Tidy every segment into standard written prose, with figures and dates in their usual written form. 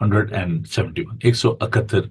171, 171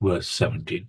verse 17।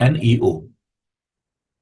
NEO,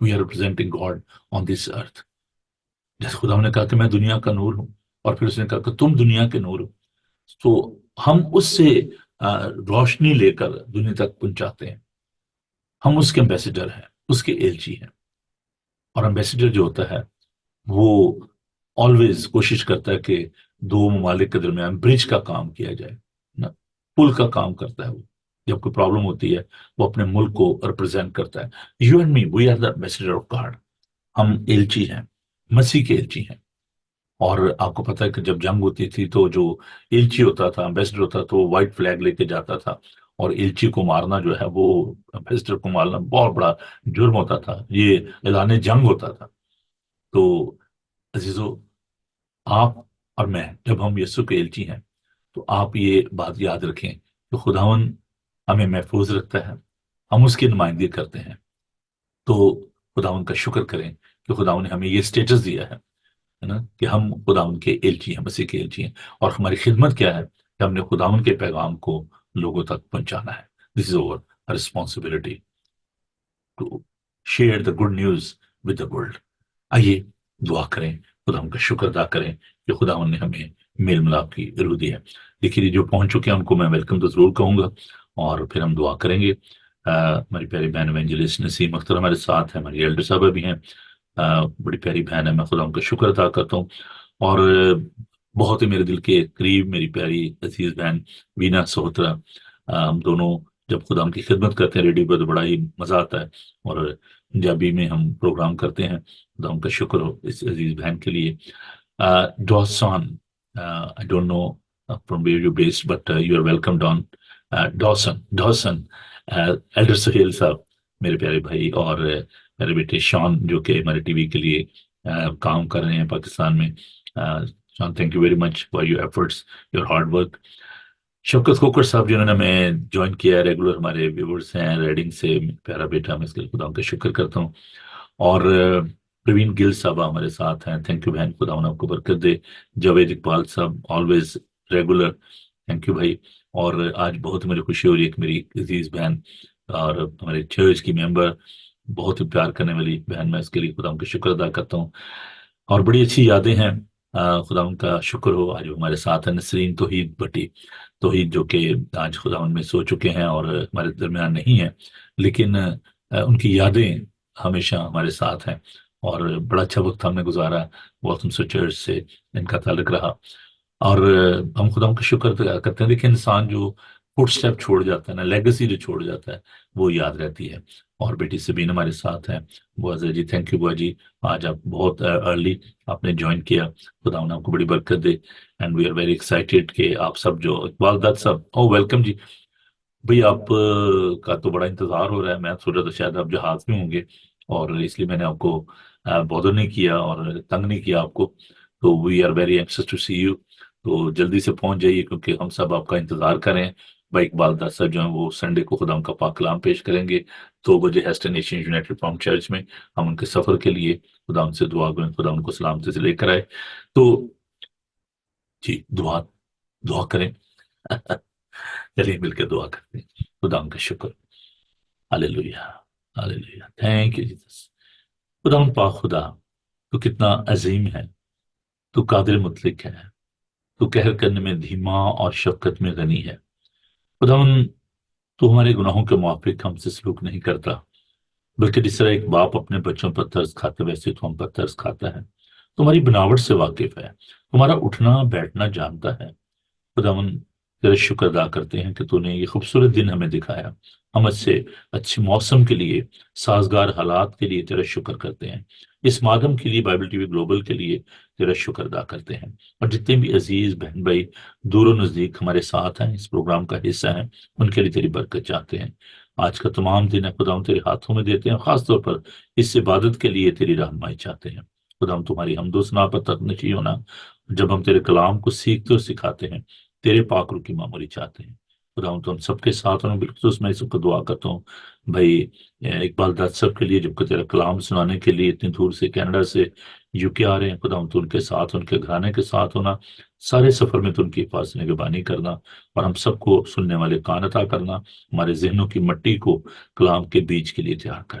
we are representing God on this earth. جیسے خدا نے کہا کہ میں دنیا کا نور ہوں، اور پھر اس نے کہا کہ تم دنیا کے نور ہو، تو ہم اس سے روشنی لے کر دنیا تک پہنچاتے ہیں. ہم اس کے امبیسڈر ہیں، اس کے ایلچی ہیں. اور امبیسڈر جو ہوتا ہے وہ آلویز کوشش کرتا ہے کہ دو ممالک کے درمیان برج کا کام کیا جائے نا، پل کا کام کرتا ہے. وہ جب کوئی پرابلم ہوتی ہے وہ اپنے ملک کو ریپرزینٹ کرتا ہے. You and me, we are the ambassador of God. ہم ایلچی ہیں، مسیح کے ایلچی ہیں. اور آپ کو پتا ہے کہ جب جنگ ہوتی تھی تو جو ایلچی ہوتا تھا، امبیسڈر ہوتا تو وائٹ فلیگ لے کے جاتا تھا، اور ایلچی کو مارنا جو ہے وہ امبیسڈر کو مارنا بہت بڑا جرم ہوتا تھا، یہ اعلان جنگ ہوتا تھا. تو عزیزو، آپ اور میں جب ہم یسوع کے ایلچی ہیں تو آپ یہ بات یاد رکھیں کہ خداون ہمیں محفوظ رکھتا ہے، ہم اس کی نمائندگی کرتے ہیں. تو خداون کا شکر کریں کہ خداون نے ہمیں یہ اسٹیٹس دیا ہے نا، کہ ہم خداون کے ایلچی ہیں، مسیح کے ایلچی ہیں. اور ہماری خدمت کیا ہے کہ ہم نے خداون کے پیغام کو لوگوں تک پہنچانا ہے. This is our responsibility to share the good news with the world. آئیے دعا کریں، خدا کا شکر ادا کریں کہ خدا نے ہمیں میل ملاپ کی روح دی ہے. دیکھیے جو پہنچ چکے ہیں ان کو میں ویلکم تو ضرور کہوں گا، اور پھر ہم دعا کریں گے. ہماری پیاری بہن ایونجلسٹ نسیم اختر ہمارے ساتھ ہیں، ہماری ایلڈر صاحبہ بھی ہیں، بڑی پیاری بہن ہے. میں خدا ان کا شکر ادا کرتا ہوں. اور بہت ہی میرے دل کے قریب میری پیاری عزیز بہن وینا سہوترا، ہم دونوں جب خدا کی خدمت کرتے ہیں ریڈیو پر تو بڑا ہی مزہ آتا ہے. اور پنجابی میں ہم پروگرام کرتے ہیں. خدا ان کا شکر ہو اس عزیز بہن کے لیے. ڈاسان، I don't know from where you're based, but you are welcome, Don. Dawson elder Sohail صاحب میرے پیارے بھائی، اور میرے بیٹے شان جو کہ ہمارے ٹی وی کے لیے کام کر رہے ہیں پاکستان میں. Shan, thank you very much for your efforts, your hard work. Shaukat Kokar صاحب جنہوں نے ہمیں جوائن کیا ہے، ریگولر ہمارے ویورز ہیں ریڈنگ سے، پیارا بیٹا، میں اس کے لیے خدا کا شکر کرتا ہوں. اور پروین گل صاحبہ ہمارے ساتھ ہیں، تھینک یو بہن، خدا آپ کو برکت دے. جاوید اقبال صاحب آلویز ریگولر، تھینک یو بھائی. اور آج بہت مجھے خوشی ہو رہی ہے کہ میری عزیز بہن اور ہمارے چرچ کی ممبر، بہت ہی پیار کرنے والی بہن، میں اس کے لیے خدا کا شکر ادا کرتا ہوں. اور بڑی اچھی یادیں ہیں، خدا ان کا شکر ہو. آج ہمارے ساتھ ہیں نسرین توحید بٹی، توحید جو کہ آج خدا ان میں سو چکے ہیں اور ہمارے درمیان نہیں ہیں، لیکن ان کی یادیں ہمیشہ ہمارے ساتھ ہیں. اور بڑا اچھا وقت ہم نے گزارا، واٹسن سے چرچ سے ان کا تعلق رہا. اور ہم خدا کا شکر کرتے ہیں. دیکھیں انسان جو فٹ سٹیپ چھوڑ جاتا ہے نا، لیگسی جو چھوڑ جاتا ہے وہ یاد رہتی ہے. اور بیٹی سبین ہمارے ساتھ ہیں. بوا جی، تھینک یو بوا جی، آج آپ بہت ارلی آپ نے جوائن کیا. خدا انہیں آپ کو بڑی برکت دے. And we are very excited کہ آپ سب جو اقبال دت صاحب، او ویلکم جی. بھئی آپ کا تو بڑا انتظار ہو رہا ہے، میں سوچا تو شاید آپ جہاز میں ہوں گے، اور اس لیے میں نے آپ کو بودر نہیں کیا اور تنگ نہیں کیا آپ کو. تو we are very anxious to see you. تو جلدی سے پہنچ جائیے کیونکہ ہم سب آپ کا انتظار کریں. بھائی اقبال دت صاحب جو ہیں وہ سنڈے کو خدا ان کا پاک کلام پیش کریں گے 2 بجے ہیسٹن ایشین یونائٹڈ فرام چرچ میں. ہم ان کے سفر کے لیے خدا ان سے دعا کریں، خدا ان کو سلامتی سے لے کر آئے. تو جی دعا کریں. چلیے مل کے دعا کرتے ہیں. خدا ان کا شکر. ہاللیلویا، ہاللیلویا، تھینک یو جیسس. خدا ان پاک خدا، تو کتنا عظیم ہے، تو قادر مطلق ہے، تو قہر کرنے میں دھیما اور شفقت میں غنی ہے. خدا تو ہمارے گناہوں کے موافق ہم سے سلوک نہیں کرتا، بلکہ جس طرح ایک باپ اپنے بچوں پر ترس کھاتا ویسے تو ہم پر ترس کھاتا ہے. تمہاری بناوٹ سے واقف ہے، تمہارا اٹھنا بیٹھنا جانتا ہے. خداوند تیرا شکر ادا کرتے ہیں کہ تو نے یہ خوبصورت دن ہمیں دکھایا. ہم سے اچھے موسم کے لیے، سازگار حالات کے لیے تیرا شکر کرتے ہیں. اس مادم کے لیے، بائبل ٹی وی گلوبل کے لیے تیرا شکر ادا کرتے ہیں. اور جتنے بھی عزیز بہن بھائی دور و نزدیک ہمارے ساتھ ہیں، اس پروگرام کا حصہ ہیں، ان کے لیے تیری برکت چاہتے ہیں. آج کا تمام دن ہے خدا تیرے ہاتھوں میں دیتے ہیں. خاص طور پر اس عبادت کے لیے تیری رہنمائی چاہتے ہیں. خدا تمہاری حمد و ثنا پر تک نشی ہونا، جب ہم تیرے کلام کو سیکھتے اور سکھاتے ہیں، تیرے پاک روح کی معمولی چاہتے ہیں. خدا تو ہم سب کے ساتھ ہوں. بالخصوص میں اس کو دعا کرتا ہوں بھائی اقبال دت صاحب کے لیے، جب کہ تیرا کلام سنانے کے لیے اتنی دور سے کینیڈا سے یو کے آ رہے ہیں. خدا تو ان کے ساتھ، ان کے گھرانے کے ساتھ ہونا، سارے سفر میں تو ان کی حفاظت نگہبانی کرنا، اور ہم سب کو سننے والے کان عطا کرنا. ہمارے ذہنوں کی مٹی کو کلام کے بیج کے لیے تیار کر.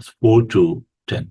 4 to 10।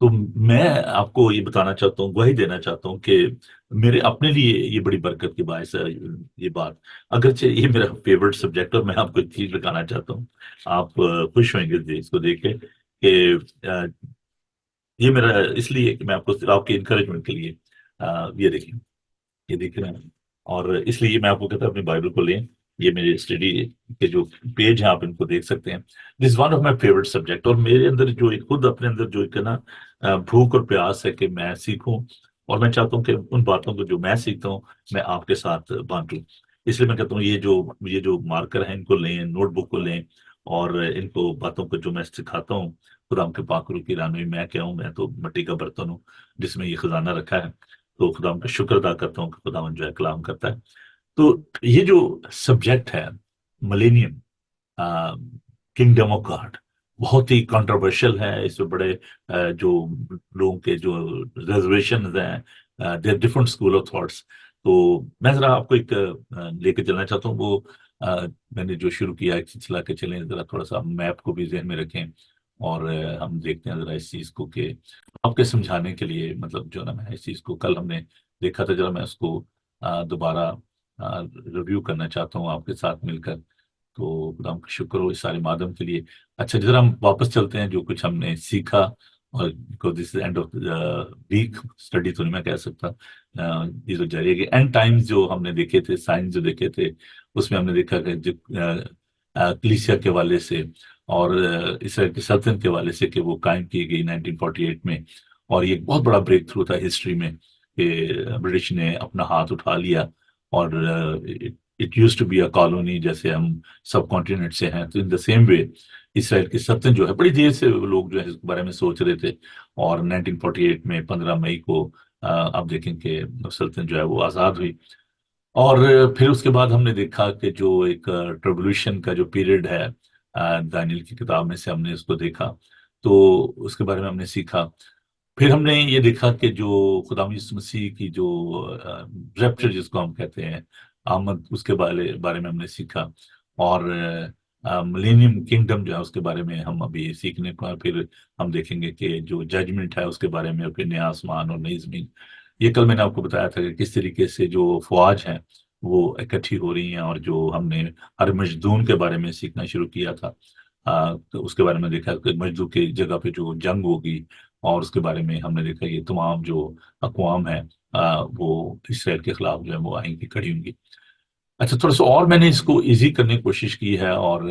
تو میں آپ کو یہ بتانا چاہتا ہوں، گواہی دینا چاہتا ہوں کہ میرے اپنے لیے یہ بڑی برکت کی باعث ہے یہ بات، اگرچہ یہ میرا فیورٹ سبجیکٹ، اور میں آپ کو ایک چیز بتانا چاہتا ہوں، آپ خوش ہوئیں گے اس کو دیکھ کے کہ آ، یہ میرا اس لیے کہ میں آپ کو آپ کے انکریجمنٹ کے لیے یہ دیکھیں، یہ دیکھ رہے ہیں، اور اس لیے میں آپ کو کہتا ہوں اپنی بائبل کو لیں، یہ میرے اسٹڈی کے جو پیج ہیں آپ ان کو دیکھ سکتے ہیں، this one of my favourite subject, اور میرے اندر جو ایک خود اپنے اندر جو ایک نا بھوک اور پیاس ہے کہ میں سیکھوں، اور میں چاہتا ہوں کہ ان باتوں کو جو میں سیکھتا ہوں میں آپ کے ساتھ بانٹوں، اس لیے میں کہتا ہوں یہ جو مارکر ہیں ان کو لیں، نوٹ بک کو لیں، اور ان کو باتوں کو جو میں سکھاتا ہوں، خدا کے پاک روح کی رہنمائی، میں کیا ہوں، میں تو مٹی کا برتن ہوں جس میں یہ خزانہ رکھا ہے، تو خدا کا شکر ادا کرتا ہوں کہ خدا جو ہے کلام کرتا ہے۔ تو یہ جو سبجیکٹ ہے ملینیم، کنگڈم آف گاڈ، بہت ہی کنٹروورشل ہے، اس میں بڑے جو لوگوں کے جو ریزرویشن ہیں، دیر ڈفرنٹ اسکول آف تھاٹس، تو میں ذرا آپ کو ایک لے کے چلنا چاہتا ہوں، وہ میں نے جو شروع کیا ایک سلسلہ کے چلیں، ذرا تھوڑا سا میپ کو بھی ذہن میں رکھیں، اور ہم دیکھتے ہیں ذرا اس چیز کو کہ آپ کے سمجھانے کے لیے، مطلب جو نا میں اس چیز کو کل ہم نے دیکھا تھا، ذرا میں اس کو دوبارہ ریویو کرنا چاہتا ہوں آپ کے ساتھ مل کر، تو خدا کا شکر ہو اس سارے مادم کے لیے۔ اچھا ذرا ہم واپس چلتے ہیں جو کچھ ہم نے سیکھا، اور this end of week study تو نہیں میں کہہ سکتا، یہ تو جاری ہے کہ اینڈ ٹائمز جو ہم نے دیکھے تھے، سائنس جو دیکھے تھے، اس میں ہم نے دیکھا کہ جو کلیسیا کے والے سے اور اسرائیل کی سلطنت کے والے سے کہ وہ قائم کی گئی 1948 میں، اور یہ ایک بہت بڑا بریک تھرو تھا ہسٹری میں کہ برٹش نے اپنا ہاتھ اٹھا لیا، اور it used to be a colony, جیسے ہم سب کانٹیننٹ سے ہیں، تو ان دا سیم وے اسرائیل کی سلطنت جو ہے بڑی دیر سے لوگ جو ہے اس کے بارے میں سوچ رہے تھے، اور 1948 میں 15 مئی کو آپ دیکھیں کہ سلطنت جو ہے وہ آزاد ہوئی، اور پھر اس کے بعد ہم نے دیکھا کہ جو ایک ٹریبولوشن کا جو پیریڈ ہے، دانیل کی کتاب میں سے ہم نے اس کو دیکھا، تو اس کے بارے میں ہم نے سیکھا، پھر ہم نے یہ دیکھا کہ جو خدا یسوع مسیح کی جو ریپچر جس کو ہم کہتے ہیں، آمد، اس کے بارے میں ہم نے سیکھا، اور ملینیم کنگڈم جو ہے اس کے بارے میں ہم ابھی سیکھنے کو، پھر ہم دیکھیں گے کہ جو ججمنٹ ہے اس کے بارے میں، پھر نیا آسمان اور نئی زمین، یہ کل میں نے آپ کو بتایا تھا کہ کس طریقے سے جو فوج ہیں وہ اکٹھی ہو رہی ہیں، اور جو ہم نے ہر مجدون کے بارے میں سیکھنا شروع کیا تھا، تو اس کے بارے میں دیکھا کہ مجدوں کی جگہ پہ جو جنگ ہوگی، اور اس کے بارے میں ہم نے دیکھا یہ تمام جو اقوام ہیں وہ اسرائیل کے خلاف جو ہے وہ آئیں گی، کھڑی ہوں گی۔ اچھا تھوڑا سا اور میں نے اس کو ایزی کرنے کی کوشش کی ہے، اور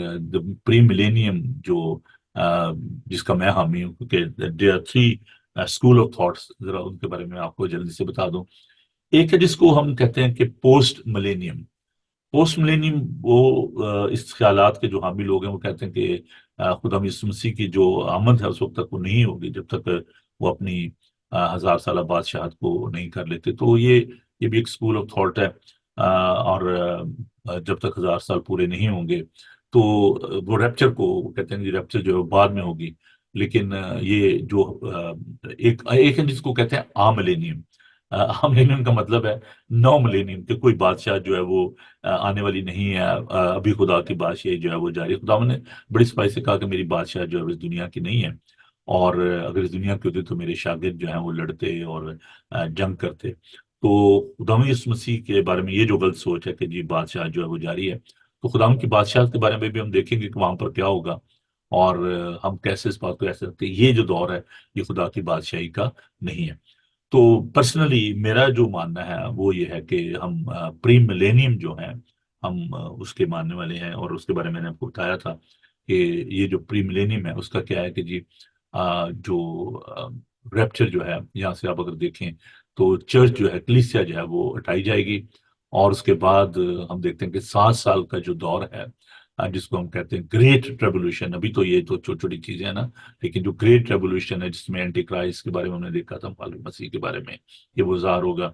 پری ملینیم جو آ، جس کا میں حامی ہوں، کیونکہ there are three school of thoughts, ذرا ان کے بارے میں آپ کو جلدی سے بتا دوں۔ ایک ہے جس کو ہم کہتے ہیں کہ پوسٹ ملینیم، پوسٹ ملینیم وہ اس خیالات کے جو حامی لوگ ہیں وہ کہتے ہیں کہ خدا یسوع مسیح کی جو آمد ہے اس وقت تک وہ نہیں ہوگی جب تک وہ اپنی 1000 سالہ بادشاہت کو نہیں کر لیتے، تو یہ بھی ایک اسکول آف تھاٹ ہے، اور جب تک 1000 سال پورے نہیں ہوں گے تو وہ ریپچر کو وہ کہتے ہیں کہ ریپچر جو ہے وہ بعد میں ہوگی، لیکن یہ جو ایک ہے جس کو کہتے ہیں آملینیم، آملینیم کا مطلب ہے نو ملینیم، کہ کوئی بادشاہ جو ہے وہ آنے والی نہیں ہے، ابھی خدا کی بادشاہی جو ہے وہ جاری ہے، خدا نے بڑی صفائی سے کہا کہ میری بادشاہ جو ہے اس دنیا کی نہیں ہے، اور اگر اس دنیا کی ہوتی تو میرے شاگرد جو ہیں وہ لڑتے اور جنگ کرتے، تو خدا یسوع مسیح کے بارے میں یہ جو غلط سوچ ہے کہ جی بادشاہ جو ہے وہ جاری ہے، تو خدا کی بادشاہت کے بارے میں بھی ہم دیکھیں گے کہ وہاں پر کیا ہوگا، اور ہم کیسے اس بات کو ایسے رکھتے ہیں، یہ جو دور ہے یہ خدا کی بادشاہی کا نہیں ہے۔ تو پرسنلی میرا جو ماننا ہے وہ یہ ہے کہ ہم پری ملینیم جو ہیں ہم اس کے ماننے والے ہیں، اور اس کے بارے میں نے آپ کو بتایا تھا کہ یہ جو پری ملینیم ہے اس کا کیا ہے کہ جی جو ریپچر جو ہے یہاں سے آپ اگر دیکھیں تو چرچ جو ہے، کلیسیا جو ہے وہ ہٹائی جائے گی، اور اس کے بعد ہم دیکھتے ہیں کہ 7 سال کا جو دور ہے، جس کو ہم کہتے ہیں گریٹ ریولیوشن، ابھی تو یہ تو چھوٹی چھوٹی چیزیں ہیں نا، لیکن جو گریٹ ریولیوشن ہے جس میں اینٹی کرائسٹ کے بارے میں ہم نے دیکھا تھا، معلوم مسیح کے بارے میں یہ وہ ظاہر ہوگا،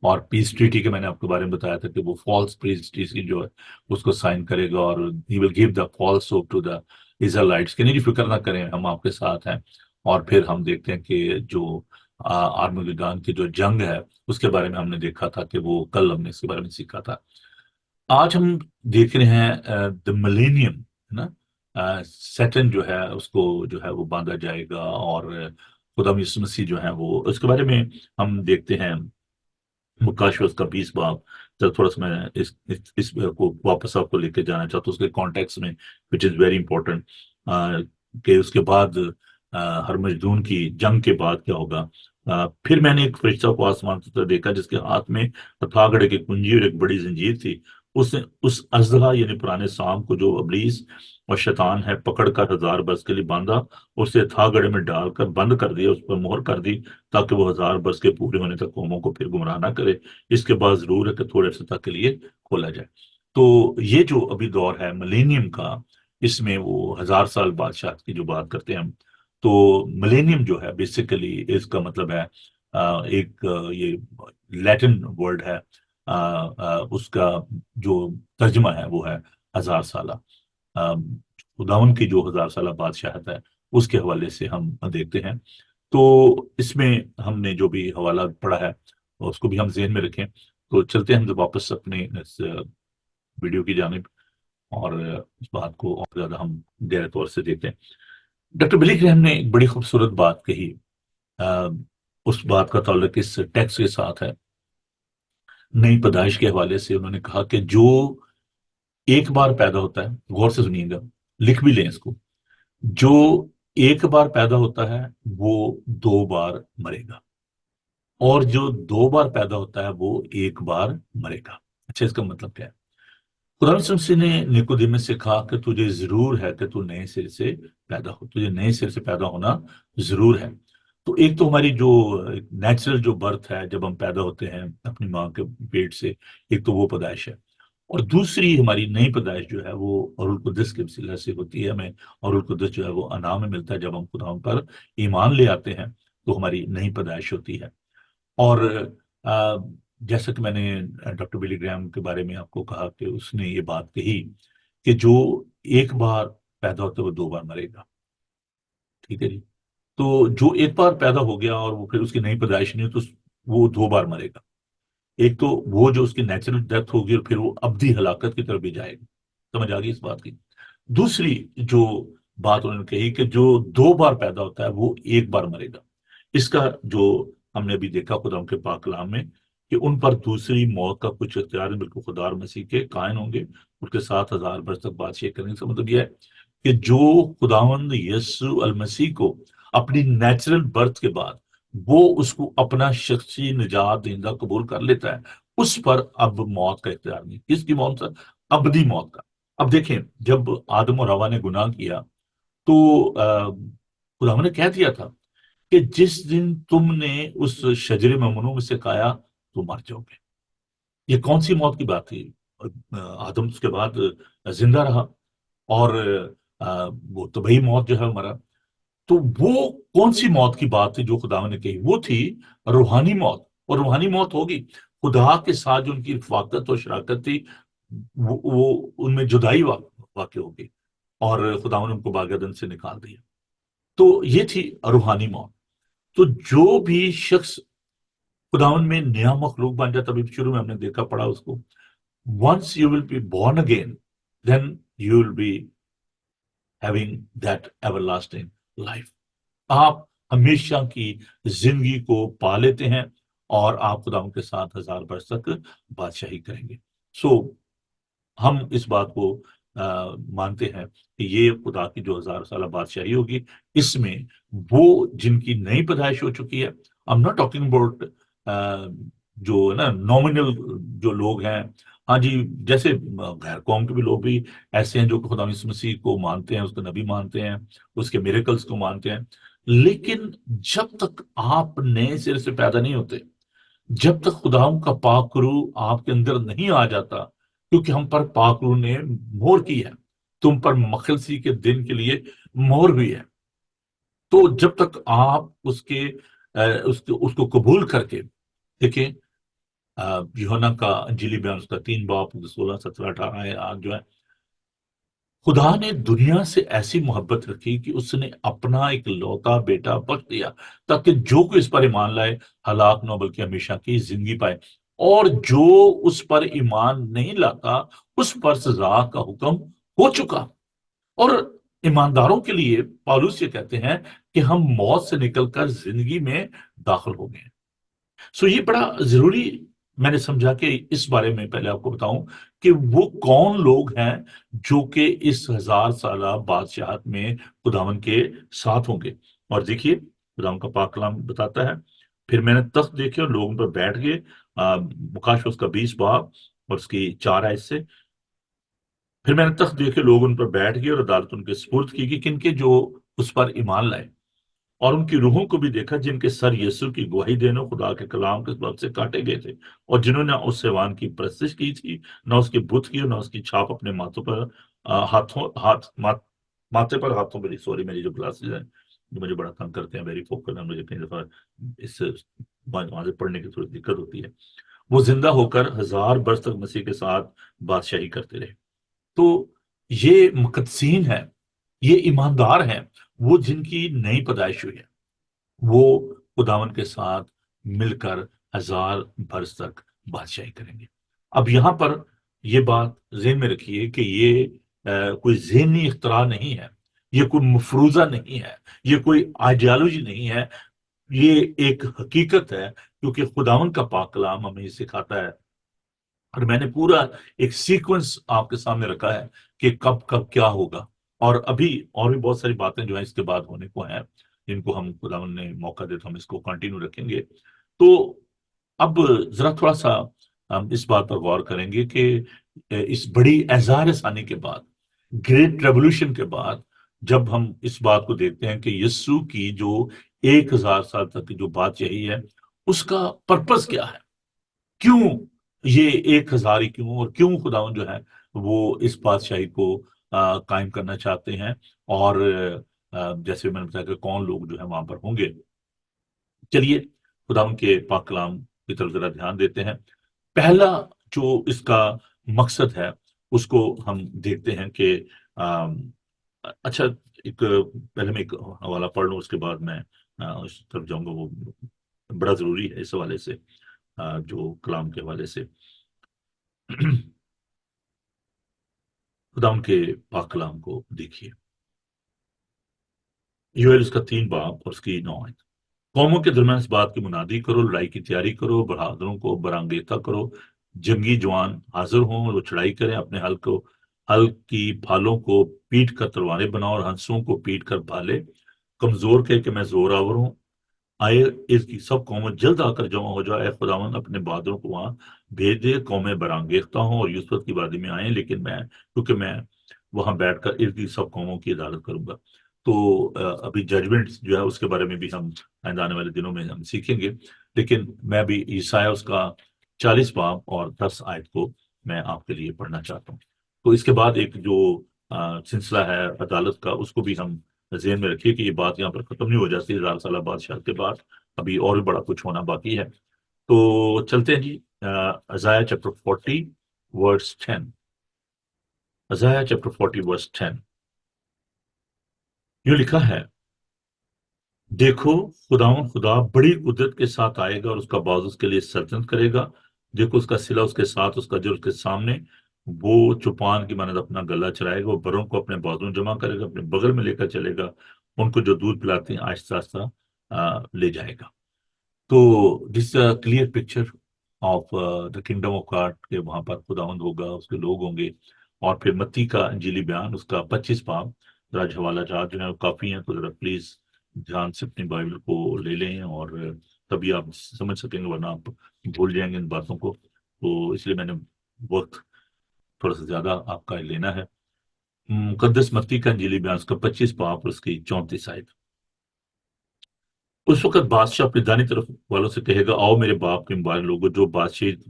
اور پیس ٹریٹی کے میں نے آپ کے بارے میں بتایا تھا کہ وہ فالس پیس ٹریٹی جو ہے اس کو سائن کرے گا، اور he will give the false hope to the Israelites, کہ نہیں جی فکر نہ کریں ہم آپ کے ساتھ ہیں، اور پھر ہم دیکھتے ہیں کہ جو آرمگدان کی جو جنگ ہے اس کے بارے میں ہم نے دیکھا تھا کہ وہ کل ہم نے اس کے بارے میں سیکھا تھا۔ آج ہم دیکھ رہے ہیں دا ملینیم ہے نا، سیٹن جو ہے اس کو جو ہے وہ باندھا جائے گا، اور خدا یسوع مسیح جو ہے وہ، اس کے بارے میں ہم دیکھتے ہیں مکاشوس کا 20 باب. تو تھوڑا سا میں اس کو واپس آپ کو لے کے جانا چاہتا ہوں اس کے کانٹیکس میں، وچ از ویری امپورٹنٹ، کہ اس کے بعد ہرمجدون کی جنگ کے بعد کیا ہوگا. پھر میں نے ایک فرشتہ کو آسمان سے دیکھا جس کے ہاتھ میں ہتھاگڑے کی کنجی اور ایک بڑی زنجیر تھی. اس نے اس اژدہا یعنی پرانے سام کو جو ابلیس اور شیطان ہے پکڑ کر 1000 برس کے لیے باندھا، اسے ہتھاگڑے میں ڈال کر بند کر دیا، اس پر مہر کر دی، تاکہ وہ 1000 برس کے پورے ہونے تک قوموں کو پھر گمراہ نہ کرے. اس کے بعد ضرور ہے کہ تھوڑے عرصے تک کے لیے کھولا جائے. تو یہ جو ابھی دور ہے ملینیم کا، اس میں وہ 1000 سال بادشاہت کی جو بات کرتے ہیں ہم، تو ملینیم جو ہے بیسیکلی اس کا مطلب ہے ایک یہ لیٹن ورڈ ہے، اس کا جو ترجمہ ہے وہ ہے 1000 سالہ. خداون کی جو 1000 سالہ بادشاہت ہے اس کے حوالے سے ہم دیکھتے ہیں. تو اس میں ہم نے جو بھی حوالہ پڑھا ہے اس کو بھی ہم ذہن میں رکھیں. تو چلتے ہیں ہم واپس اپنے اس ویڈیو کی جانب، اور اس بات کو اور زیادہ ہم گہرے طور سے دیکھتے ہیں. ڈاکٹر بلی گریہم نے ایک بڑی خوبصورت بات کہی، اس بات کا تعلق اس ٹیکسٹ کے ساتھ ہے. نئی پیدائش کے حوالے سے انہوں نے کہا کہ جو ایک بار پیدا ہوتا ہے، غور سے سنیے گا، لکھ بھی لیں اس کو، جو ایک بار پیدا ہوتا ہے وہ 2 بار مرے گا، اور جو 2 بار پیدا ہوتا ہے وہ 1 بار مرے گا. اچھا، اس کا مطلب کیا ہے؟ خدا مسیح نے نیکودیمس سے کہا کہ تجھے ضرور ہے کہ تو نئے سر سے پیدا ہو، تجھے نئے سر سے پیدا ہونا ضرور ہے. تو ایک تو ہماری جو نیچرل جو برتھ ہے، جب ہم پیدا ہوتے ہیں اپنی ماں کے پیٹ سے، ایک تو وہ پیدائش ہے، اور دوسری ہماری نئی پیدائش جو ہے وہ اور القدس کے وسیلہ سے ہوتی ہے. ہمیں اور القدس جو ہے وہ انعام میں ملتا ہے جب ہم خدا پر ایمان لے آتے ہیں، تو ہماری نئی پیدائش ہوتی ہے. اور جیسا کہ میں نے ڈاکٹر بلی گریہم کے بارے میں آپ کو کہا کہ اس نے یہ بات کہی کہ جو ایک بار پیدا ہوتا ہے وہ 2 بار مرے گا. ٹھیک ہے جی. تو جو ایک بار پیدا ہو گیا اور وہ پھر اس کی نئی پیدائش نہیں تو وہ 2 بار مرے گا. ایک تو وہ جو اس کی نیچرل ڈیتھ ہوگی، اور پھر وہ ابدی ہلاکت کی طرف بھی جائے گا. سمجھ آ گئی اس بات کی؟ دوسری جو بات انہوں نے کہی کہ جو 2 بار پیدا ہوتا ہے وہ 1 بار مرے گا. اس کا جو ہم نے ابھی دیکھا خدا کے پاک کلام میں کہ ان پر دوسری موت کا کچھ اختیار نہیں، بالکل خدا اور مسیح کے قائم ہوں گے، اس کے ساتھ 1000 برس تک بادشاہی کرنے کا مطلب یہ ہے کہ جو خداوند یسوع المسیح کو اپنی نیچرل برتھ کے بعد وہ اس کو اپنا شخصی نجات دہندہ قبول کر لیتا ہے، اس پر اب موت کا اختیار نہیں. کس کی موت کا؟ ابدی موت کا. اب دیکھیں، جب آدم اور حوا نے گناہ کیا تو خدا نے کہہ دیا تھا کہ جس دن تم نے اس شجر ممنوع میں سے کھایا تو مر جاؤ گے. یہ کون سی موت کی بات تھی؟ آدم اس کے بعد زندہ رہا، اور وہ طبعی موت جو ہے مرا. تو وہ کون سی موت کی بات تھی جو خدا نے کہی؟ وہ تھی روحانی موت. اور روحانی موت ہوگی خدا کے ساتھ جو ان کی رفاقت اور شراکت تھی، وہ ان میں جدائی واقع ہوگی، اور خدا نے ان کو باغ عدن سے نکال دیا. تو یہ تھی روحانی موت. تو جو بھی شخص خداون میں نیا مخلوق بن جاتا، ابھی شروع میں ہم نے دیکھا پڑھا اس کو، once you will be born again then you will be having that everlasting life. آپ ہمیشہ کی زندگی کو پا لیتے ہیں، اور آپ خداون کے ساتھ 1000 برس تک بادشاہی کریں گے. سو ہم اس بات کو مانتے ہیں کہ یہ خدا کی جو 1000 سالہ بادشاہی ہوگی، اس میں وہ جن کی نئی پیدائش ہو چکی ہے. I'm not talking about جو نا نومینل جو لوگ ہیں، ہاں جی، جیسے غیر قوم کے بھی لوگ بھی ایسے ہیں جو کہ خدا یسوع مسیح کو مانتے ہیں، اس کو نبی مانتے ہیں، اس کے میریکلز کو مانتے ہیں. لیکن جب تک آپ نئے سر سے پیدا نہیں ہوتے، جب تک خداؤں کا پاک روح آپ کے اندر نہیں آ جاتا، کیونکہ ہم پر پاک روح نے مہر کی ہے، تم پر مخلصی کے دن کے لیے مہر ہوئی ہے. تو جب تک آپ اس کو قبول کر کے دیکھیں، یوحنا کا انجیلی بیان اس کا 3 باب 16 17 18 جو ہے، خدا نے دنیا سے ایسی محبت رکھی کہ اس نے اپنا ایک لوتا بیٹا بخش دیا، تاکہ جو کوئی اس پر ایمان لائے ہلاک نہ بلکہ ہمیشہ کی زندگی پائے. اور جو اس پر ایمان نہیں لاتا اس پر سزا کا حکم ہو چکا. اور ایمانداروں کے لیے پالوس یہ کہتے ہیں کہ ہم موت سے نکل کر زندگی میں داخل ہو گئے ہیں۔ سو یہ بڑا ضروری میں نے سمجھا کہ اس بارے میں پہلے آپ کو بتاؤں کہ وہ کون لوگ ہیں جو کہ اس 1000 سالہ بادشاہت میں خداوند کے ساتھ ہوں گے۔ اور دیکھیے خداوند کا پاک کلام بتاتا ہے، پھر میں نے تخت دیکھے اور لوگوں پر بیٹھ گئے، مکاشفہ اس کا 20 باب اور اس کی 4 آیت سے، پھر میں نے تخت دیکھے، لوگ ان پر بیٹھ گئے اور عدالت ان کے سپرد کی گئی، کن کے جو اس پر ایمان لائے، اور ان کی روحوں کو بھی دیکھا جن کے سر یسوع کی گواہی دینے اور خدا کے کلام کے سبب سے کاٹے گئے تھے، اور جنہوں نے اس حیوان کی پرستش کی تھی، نہ اس کے بت کی اور نہ اس کی چھاپ اپنے ماتھوں پر ماتھے پر ہاتھوں پر، سوری میری جو گلاسز ہیں جو مجھے بڑا تنگ کرتے ہیں، ویری فوکل ہیں، مجھے کئی دفعہ اس وہاں سے پڑھنے کی تھوڑی دقت ہوتی ہے، وہ زندہ ہو کر 1000 برس تک مسیح کے ساتھ بادشاہی کرتے رہے۔ تو یہ مقدسین ہیں، یہ ایماندار ہیں، وہ جن کی نئی پیدائش ہوئی ہے، وہ خداوند کے ساتھ مل کر 1000 برس تک بادشاہی کریں گے۔ اب یہاں پر یہ بات ذہن میں رکھیے کہ یہ کوئی ذہنی اختراع نہیں ہے، یہ کوئی مفروضہ نہیں ہے، یہ کوئی آئیڈیالوجی نہیں ہے، یہ ایک حقیقت ہے، کیونکہ خداوند کا پاک کلام ہمیں یہ سکھاتا ہے، اور میں نے پورا ایک سیکوینس آپ کے سامنے رکھا ہے کہ کب کب کیا ہوگا، اور ابھی اور بھی بہت ساری باتیں جو ہیں اس کے بعد ہونے کو ہیں، جن کو ہم خداوند نے موقع دے تو ہم اس کو کنٹینیو رکھیں گے۔ تو اب ذرا تھوڑا سا ہم اس بات پر غور کریں گے کہ اس بڑی اظہار ثانی کے بعد، گریٹ ریولوشن کے بعد، جب ہم اس بات کو دیکھتے ہیں کہ یسوع کی جو 1000 سال تک کی جو بات یہی ہے، اس کا پرپس کیا ہے، کیوں یہ 1000 ہی کیوں، اور کیوں خداوند جو ہے وہ اس بادشاہی کو قائم کرنا چاہتے ہیں، اور جیسے میں نے بتایا کہ کون لوگ جو ہے وہاں پر ہوں گے۔ چلیے خداوند کے پاک کلام کی طرف ذرا دھیان دیتے ہیں۔ پہلا جو اس کا مقصد ہے اس کو ہم دیکھتے ہیں کہ آم، اچھا، ایک پہلے میں ایک حوالہ پڑھ لوں، اس کے بعد میں اس طرف جاؤں گا، وہ بڑا ضروری ہے اس حوالے سے، جو کلام کے حوالے سے خداوند کے پاک کلام کو دیکھیے۔ یوئیل اس کا 3 باب اور اس کی 9 آیت۔ قوموں کے درمیان اس بات کی منادی کرو، لڑائی کی تیاری کرو، بہادروں کو برانگیختہ کرو، جنگی جوان حاضر ہوں اور وہ چڑھائی کریں، اپنے حل کی بھالوں کو پیٹ کر تلواریں بناؤ اور ہنسوں کو پیٹ کر بھالے، کمزور کہ میں زور آور ہوں، آئے اس کی سب قومیں جلد آ کر جمع ہو جاؤ، اے خداوند اپنے بہادروں کو وہاں بھیج دے، قومیں برانگیختہ ہوں اور یوسف کی وادی میں آئیں، لیکن کیونکہ میں وہاں بیٹھ کر ارد کی سب قوموں کی عدالت کروں گا۔ تو ابھی ججمنٹ جو ہے اس کے بارے میں بھی ہم آنے والے دنوں میں ہم سیکھیں گے، لیکن میں بھی عیسائیہ اس کا 40 باب اور 10 آیت کو میں آپ کے لیے پڑھنا چاہتا ہوں۔ تو اس کے بعد ایک جو سلسلہ ہے عدالت کا، اس کو بھی ہم ذہن میں رکھیے کہ یہ بات یہاں پر ختم نہیں ہو جاتی 1000 سالہ بادشاہ کے بعد، ابھی اور بھی بڑا کچھ ہونا باقی ہے۔ تو چلتے ہیں جی، عزائیہ چیپٹر 40 ورس 10، عزائیہ چیپٹر 40 ورس 10 یوں لکھا ہے، دیکھو خداوند خدا بڑی قدرت کے ساتھ آئے گا اور اس کا بازو اس کے لیے سلطنت کرے گا، دیکھو اس کا صلہ اس کے ساتھ، اس کا جر اس کے سامنے، وہ چوپان کی مانند اپنا گلا چرائے گا، وہ بروں کو اپنے بازو میں جمع کرے گا، اپنے بغل میں لے کر چلے گا، ان کو جو دودھ پلاتے ہیں آہستہ آہستہ لے جائے گا۔ تو this clear picture of the kingdom of God کہ وہاں پر خداوند ہوگا، اس کے لوگ ہوں گے، اور پھر متی کا انجیلی بیان اس کا 25 باب، ذرا حوالہ جات جو ہے وہ کافی ہیں، تو ذرا پلیز دھیان سے اپنی بائبل کو لے لیں، اور تبھی آپ سمجھ سکیں گے، ورنہ آپ بھول جائیں گے ان باتوں کو۔ تو اس لیے میں نے وقت تھوڑا سا زیادہ آپ کا لینا ہے۔ مقدس متی کا انجیلی بیان اس کا 25 باب اور اس کی 34 آیت۔ اس وقت بادشاہ اپنی دانی طرف والوں سے کہے گا، آؤ میرے باپ کے مبارک لوگوں، جو بادشاہ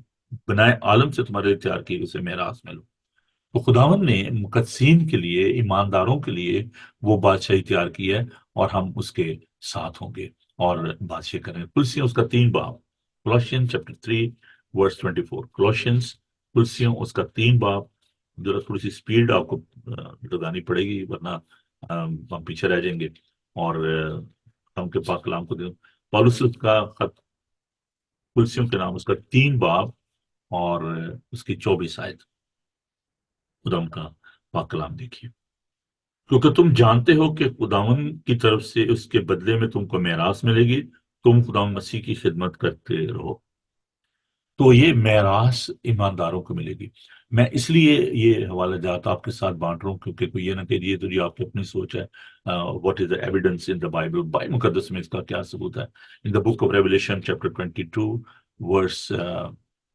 بنائے عالم سے تمہارے لیے تیار کی، اسے میراث میں لو۔ تو خداوند نے مقدسین کے لیے، ایمانداروں کے لیے وہ بادشاہی تیار کی ہے، اور ہم اس کے ساتھ ہوں گے اور بادشاہ کریں گے۔ کلسیوں اس کا 3 باب، کولوسین چیپٹر 3 ورس 24، کولوسینس کلسیوں اس کا 3 باب، ذرا تھوڑی سی سپیڈ آپ کو لگانی پڑے گی، ورنہ ہم پیچھے رہ جائیں گے، اور ہم کے پاک کلام کو دیں۔ پالوس کا خط کلسیوں کے نام اس کا 3 باب اور اس کی 24 آیت، خدا ان کا پاک کلام دیکھیے۔ کیونکہ تم جانتے ہو کہ خداون کی طرف سے اس کے بدلے میں تم کو میراث ملے گی، تم خداون مسیح کی خدمت کرتے رہو۔ تو یہ میراث ایمانداروں کو ملے گی۔ میں اس لیے یہ حوالہ جات آپ کے ساتھ بانٹ رہا ہوں، کیونکہ کوئی یہ نہ کہ یہ تو یہ آپ کی اپنی سوچ ہے۔ What is the evidence in the Bible, Bible مقدس میں اس کا کیا ثبوت ہے؟ ان دا بک آف ریولیشن چیپٹر 22 ورس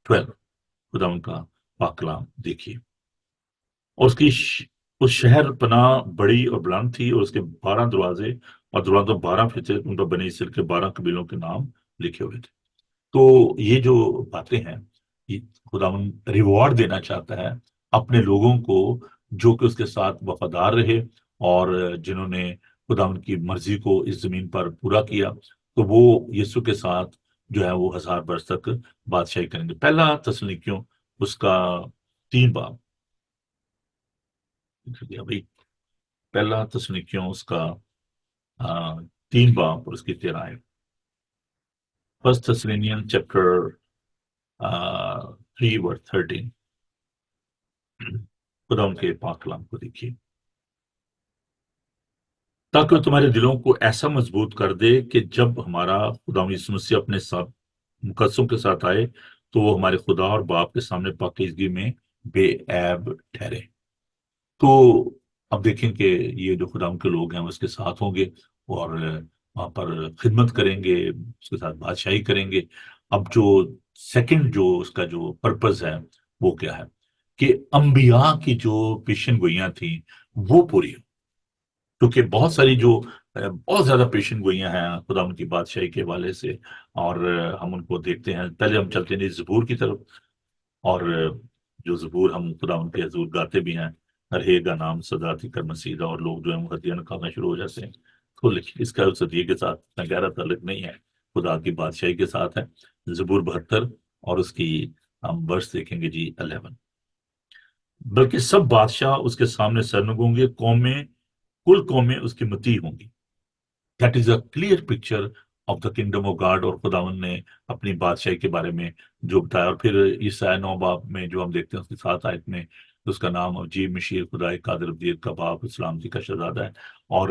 12 خدا ان کا پاک کلام دیکھیے۔ اور اس شہر پناہ بڑی اور بلند تھی، اور اس کے 12 دروازے، اور دروازوں 12 فتح، ان پر بنی اسرائیل کے 12 قبیلوں کے نام لکھے ہوئے تھے۔ تو یہ جو باتیں ہیں، یہ خداوند ریوارڈ دینا چاہتا ہے اپنے لوگوں کو جو کہ اس کے ساتھ وفادار رہے، اور جنہوں نے خداوند کی مرضی کو اس زمین پر پورا کیا، تو وہ یسوع کے ساتھ جو ہے وہ 1000 برس تک بادشاہی کریں گے۔ پہلا تسلنیکیوں اس کا 3 باب، بھائی پہلا تسلنیکیوں اس کا 3 باب اور اس کی 13 آیت۔ فرسٹ تسلینین چیپٹر 3 ورس 13، خدا ان کے پاک کلام کو دیکھیے۔ تاکہ وہ تمہارے دلوں کو ایسا مضبوط کر دے کہ جب ہمارا خدا یسوع مسیح اپنے ساتھ مقدسوں کے ساتھ آئے تو وہ ہمارے خدا اور باپ کے سامنے پاکیزگی میں بے عیب ٹھہرے۔ تو اب دیکھیں کہ یہ جو خدا ان کے لوگ ہیں وہ اس کے ساتھ ہوں گے، اور وہاں پر خدمت کریں گے، اس کے ساتھ بادشاہی کریں گے۔ اب جو سیکنڈ جو اس کا جو پرپز ہے وہ کیا ہے؟ کہ انبیاء کی جو پیشن گوئیاں تھیں وہ پوری ہوں، کیونکہ بہت ساری جو بہت زیادہ پیشن گوئیاں ہیں خدا ان کی بادشاہی کے حوالے سے، اور ہم ان کو دیکھتے ہیں۔ پہلے ہم چلتے ہیں زبور کی طرف، اور جو زبور ہم خدا ان کے حضور گاتے بھی ہیں، رہے گا نام سدا تھی کر مسیدہ، اور لوگ جو ہیں وہ ہدیہ نکالنا شروع ہو جاتے ہیں۔ تو لیکن اس کا اس ہدیے کے ساتھ اتنا گہرا تعلق نہیں ہے، خدا کی بادشاہی کے ساتھ ہے۔ زبور 72 اور اس کی ہم برس دیکھیں گے جی 11۔ بلکہ سب بادشاہ اس کے سامنے سرنگ ہوں گے، قومیں کل قومیں اس کی مطیع ہوں گی۔ That is a clear picture of the kingdom of God, اور خداوند نے اپنی بادشاہی کے بارے میں جو بتایا۔ اور پھر عیسائی 9 باب میں جو ہم دیکھتے ہیں اس کی 7 آیت میں اس کا نام عجیب مشیر خدا قادر ابدیت کا باپ سلامتی کا شہزادہ ہے۔ اور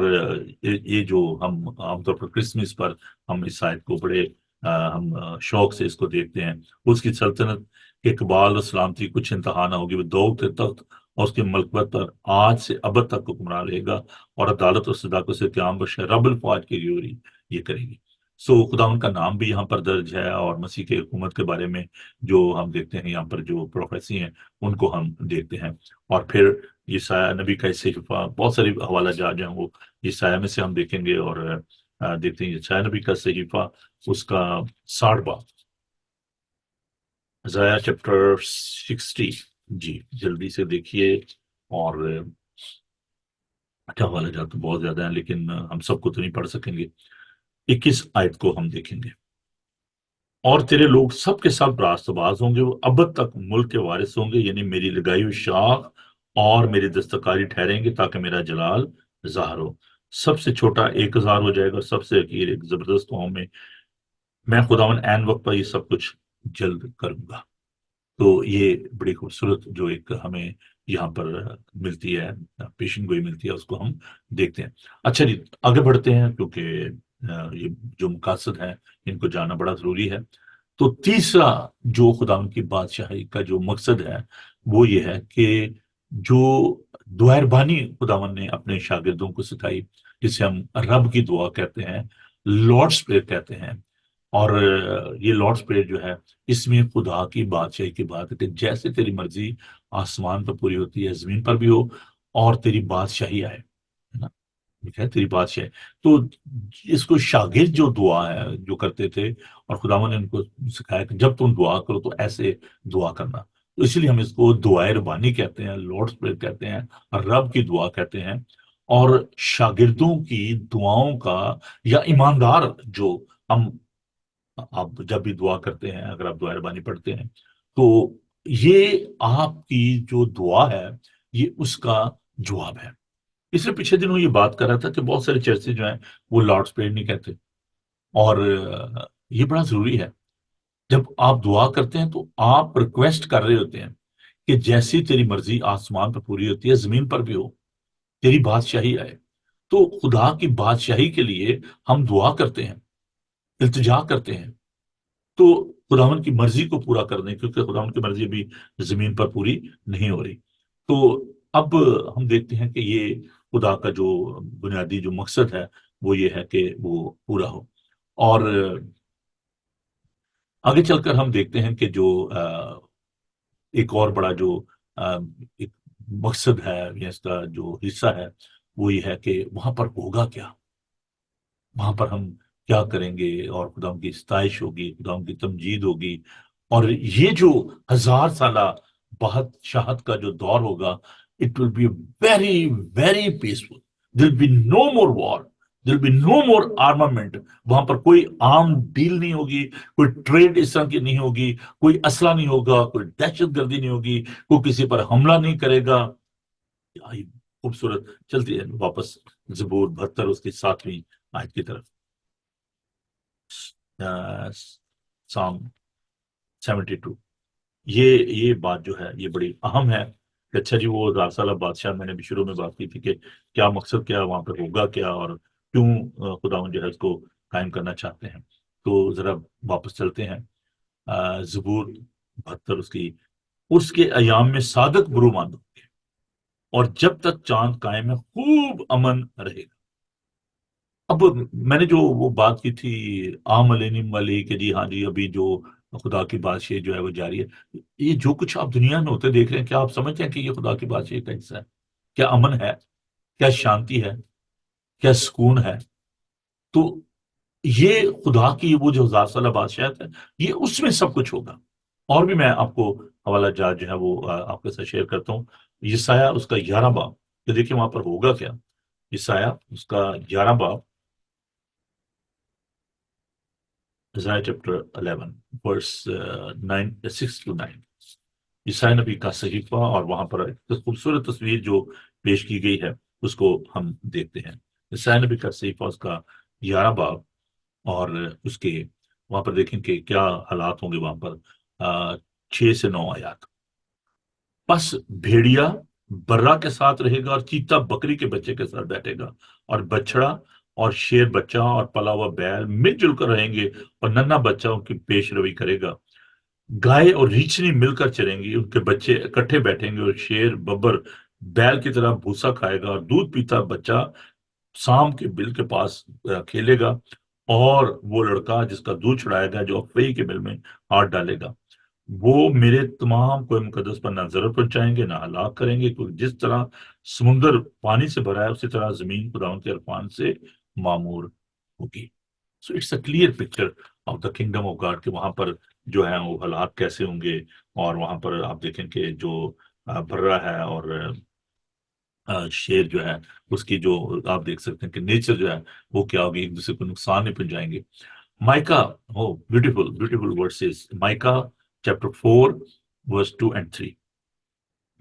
یہ جو ہم عام طور پر کرسمس پر ہم اس آیت کو بڑے ہم شوق سے اس کو دیکھتے ہیں۔ اس کی سلطنت کے اقبال اور سلامتی کچھ انتہا نہ ہوگی، وہ دوغ تخت اور اس کے ملکوت پر آج سے ابد تک حکمران رہے گا، اور عدالت اور صداقت سے قیام بخش رب الفاظ کی ریوری یہ کرے گی۔ سو خدا ان کا نام بھی یہاں پر درج ہے، اور مسیح کے حکومت کے بارے میں جو ہم دیکھتے ہیں یہاں پر جو پروفیسی ہیں ان کو ہم دیکھتے ہیں۔ اور پھر یسایہ نبی کا صحیفہ، بہت ساری حوالہ جات جو ہیں وہ یسایہ میں سے ہم دیکھیں گے، اور دیکھتے ہیں یسایہ نبی کا صحیفہ اس کا 60 باب، عزائیہ چیپٹر 60۔ جی جلدی سے دیکھیے، اور اچھا حوالہ جات تو بہت زیادہ ہیں لیکن ہم سب کو تو نہیں پڑھ سکیں گے۔ 21 آیت کو ہم دیکھیں گے۔ اور تیرے لوگ سب کے سب راست باز ہوں گے، وہ ابد تک ملک کے وارث ہوں گے، یعنی میری لگائی ہوئی شاخ اور میری دستکاری ٹھہریں گے، تاکہ میرا جلال ظاہر ہو۔ سب سے چھوٹا 1000 ہو جائے گا، اور سب سے حقیر ایک زبردست قوم میں خداوند عین وقت پر یہ سب کچھ جلد کروں گا۔ تو یہ بڑی خوبصورت جو ایک ہمیں یہاں پر ملتی ہے، پیشن گوئی ملتی ہے، اس کو ہم دیکھتے ہیں۔ اچھا جی آگے بڑھتے ہیں، کیونکہ یہ جو مقاصد ہیں ان کو جاننا بڑا ضروری ہے۔ تو تیسرا جو خدا ان کی بادشاہی کا جو مقصد ہے وہ یہ ہے کہ جو دعائربانی خداوند نے اپنے شاگردوں کو سکھائی، جسے ہم رب کی دعا کہتے ہیں، لارڈس پریئر کہتے ہیں۔ اور یہ لارڈس پریئر جو ہے اس میں خدا کی بادشاہی کی بات ہے کہ جیسے تیری مرضی آسمان پر پوری ہوتی ہے زمین پر بھی ہو، اور تیری بادشاہی آئے، ہے نا؟ ٹھیک ہے، تیری بادشاہی۔ تو اس کو شاگرد جو دعا ہے جو کرتے تھے، اور خداوند نے ان کو سکھایا کہ جب تم دعا کرو تو ایسے دعا کرنا۔ تو اس لیے ہم اس کو دعائے ربانی کہتے ہیں، لارڈس پریئر کہتے ہیں، رب کی دعا کہتے ہیں۔ اور شاگردوں کی دعاؤں کا یا ایماندار جو ہم، آپ جب بھی دعا کرتے ہیں، اگر آپ دعائے ربانی پڑھتے ہیں تو یہ آپ کی جو دعا ہے یہ اس کا جواب ہے۔ اس لیے پچھلے دنوں یہ بات کر رہا تھا کہ بہت سارے چرچز جو ہیں وہ لارڈس پریئر نہیں کہتے، اور یہ بڑا ضروری ہے۔ جب آپ دعا کرتے ہیں تو آپ ریکویسٹ کر رہے ہوتے ہیں کہ جیسی تیری مرضی آسمان پر پوری ہوتی ہے زمین پر بھی ہو۔ تیری بادشاہی آئے. تو خدا کی بادشاہی کے لیے ہم دعا کرتے ہیں، التجا کرتے ہیں، تو خداوند کی مرضی کو پورا کرنے، کیونکہ خداوند کی مرضی بھی زمین پر پوری نہیں ہو رہی. تو اب ہم دیکھتے ہیں کہ یہ خدا کا جو بنیادی جو مقصد ہے وہ یہ ہے کہ وہ پورا ہو. اور آگے چل کر ہم دیکھتے ہیں کہ جو ایک اور بڑا جو ایک مقصد ہے یا اس کا جو حصہ ہے وہ یہ ہے کہ وہاں پر ہوگا کیا، وہاں پر ہم کیا کریں گے، اور خدا کی ستائش ہوگی، خدا کی تمجید ہوگی. اور یہ جو 1000 سالہ بادشاہت کا جو دور ہوگا، it will be very very peaceful. There'll be no more war, there'll be no more armament. وہاں پر کوئی عام ڈیل نہیں ہوگی، کوئی ٹریڈ اس طرح کی نہیں ہوگی، کوئی اسلحہ نہیں ہوگا، کوئی دہشت گردی نہیں ہوگی، کوئی کسی پر حملہ نہیں کرے گا. خوبصورت. چلتی ہے واپس زبور 72 اس کی 7ویں آیت کی طرف. سام 72. یہ بات جو ہے یہ بڑی اہم ہے کہ اچھا جی وہ 1000 سالہ بادشاہ، میں نے بھی شروع میں بات کی تھی کہ کیا مقصد، کیا وہاں پہ ہوگا کیا، اور کیوں خداوند جو ہے اس کو قائم کرنا چاہتے ہیں. تو ذرا واپس چلتے ہیں. زبور 72 اس کے ایام میں صادق برومند ہوں گے، اور جب تک چاند قائم ہے خوب امن رہے گا. اب میں نے جو وہ بات کی تھی عام علیم والی کہ جی ہاں جی ابھی جو خدا کی بادشاہی جو ہے وہ جاری ہے، یہ جو کچھ آپ دنیا میں ہوتے دیکھ رہے ہیں، کیا آپ سمجھتے ہیں کہ یہ خدا کی بادشاہی کا حصہ ہے؟ کیا امن ہے؟ کیا شانتی ہے؟ کیا سکون ہے؟ تو یہ خدا کی وہ جو 1000 سالہ بادشاہت ہے، یہ اس میں سب کچھ ہوگا. اور بھی میں آپ کو حوالہ جات جو ہے وہ آپ کے ساتھ شیئر کرتا ہوں. یسایہ اس کا 11 باب، تو دیکھیں وہاں پر ہوگا کیا. یسایہ اس کا 11 باب، Isaiah chapter 11 verse 6 to 9. عیسائی نبی کا صحیفہ، اور وہاں پر ایک خوبصورت تصویر جو پیش کی گئی ہے اس کو ہم دیکھتے ہیں. عیسائی نبی کا صحیفہ اس کا 11 باب، اور اس کے وہاں پر دیکھیں کہ کیا حالات ہوں گے وہاں پر. 6 سے 9 آیات. پس بھیڑیا برا کے ساتھ رہے گا، اور چیتا بکری کے بچے کے ساتھ بیٹھے گا، اور بچڑا اور شیر بچہ اور پلا ہوا بیل مل جل کر رہیں گے، اور ننا بچہ ان کی پیش روی کرے گا. گائے اور ریچھنی مل کر چریں گی، ان کے بچے اکٹھے بیٹھیں گے، اور شیر ببر بیل کی طرح بھوسا کھائے گا، اور دودھ پیتا بچہ سام کے بل کے پاس کھیلے گا. اور وہ لڑکا جس کا دودھ چڑھائے گا جو افئی کے بل میں ہاتھ ڈالے گا. وہ میرے تمام کوئی مقدس پر نہ ضرر پہنچائیں گے نہ ہلاک کریں گے، کیونکہ جس طرح سمندر پانی سے بھرا ہے اسی طرح زمین خداوند کے عرفان سے معمور ہوگی. So it's a clear picture of the kingdom of God کہ وہاں پر جو ہے وہ حالات کیسے ہوں گے. اور وہاں پر آپ دیکھیں کہ جو برا ہے اور شیر جو ہے اس کی جو آپ دیکھ سکتے ہیں کہ نیچر جو ہے وہ کیا ہوگی، ایک دوسرے کو نقصان نہیں پہنچائیں گے. Micah, beautiful beautiful verses. Micah chapter 4 verse 2 and 3.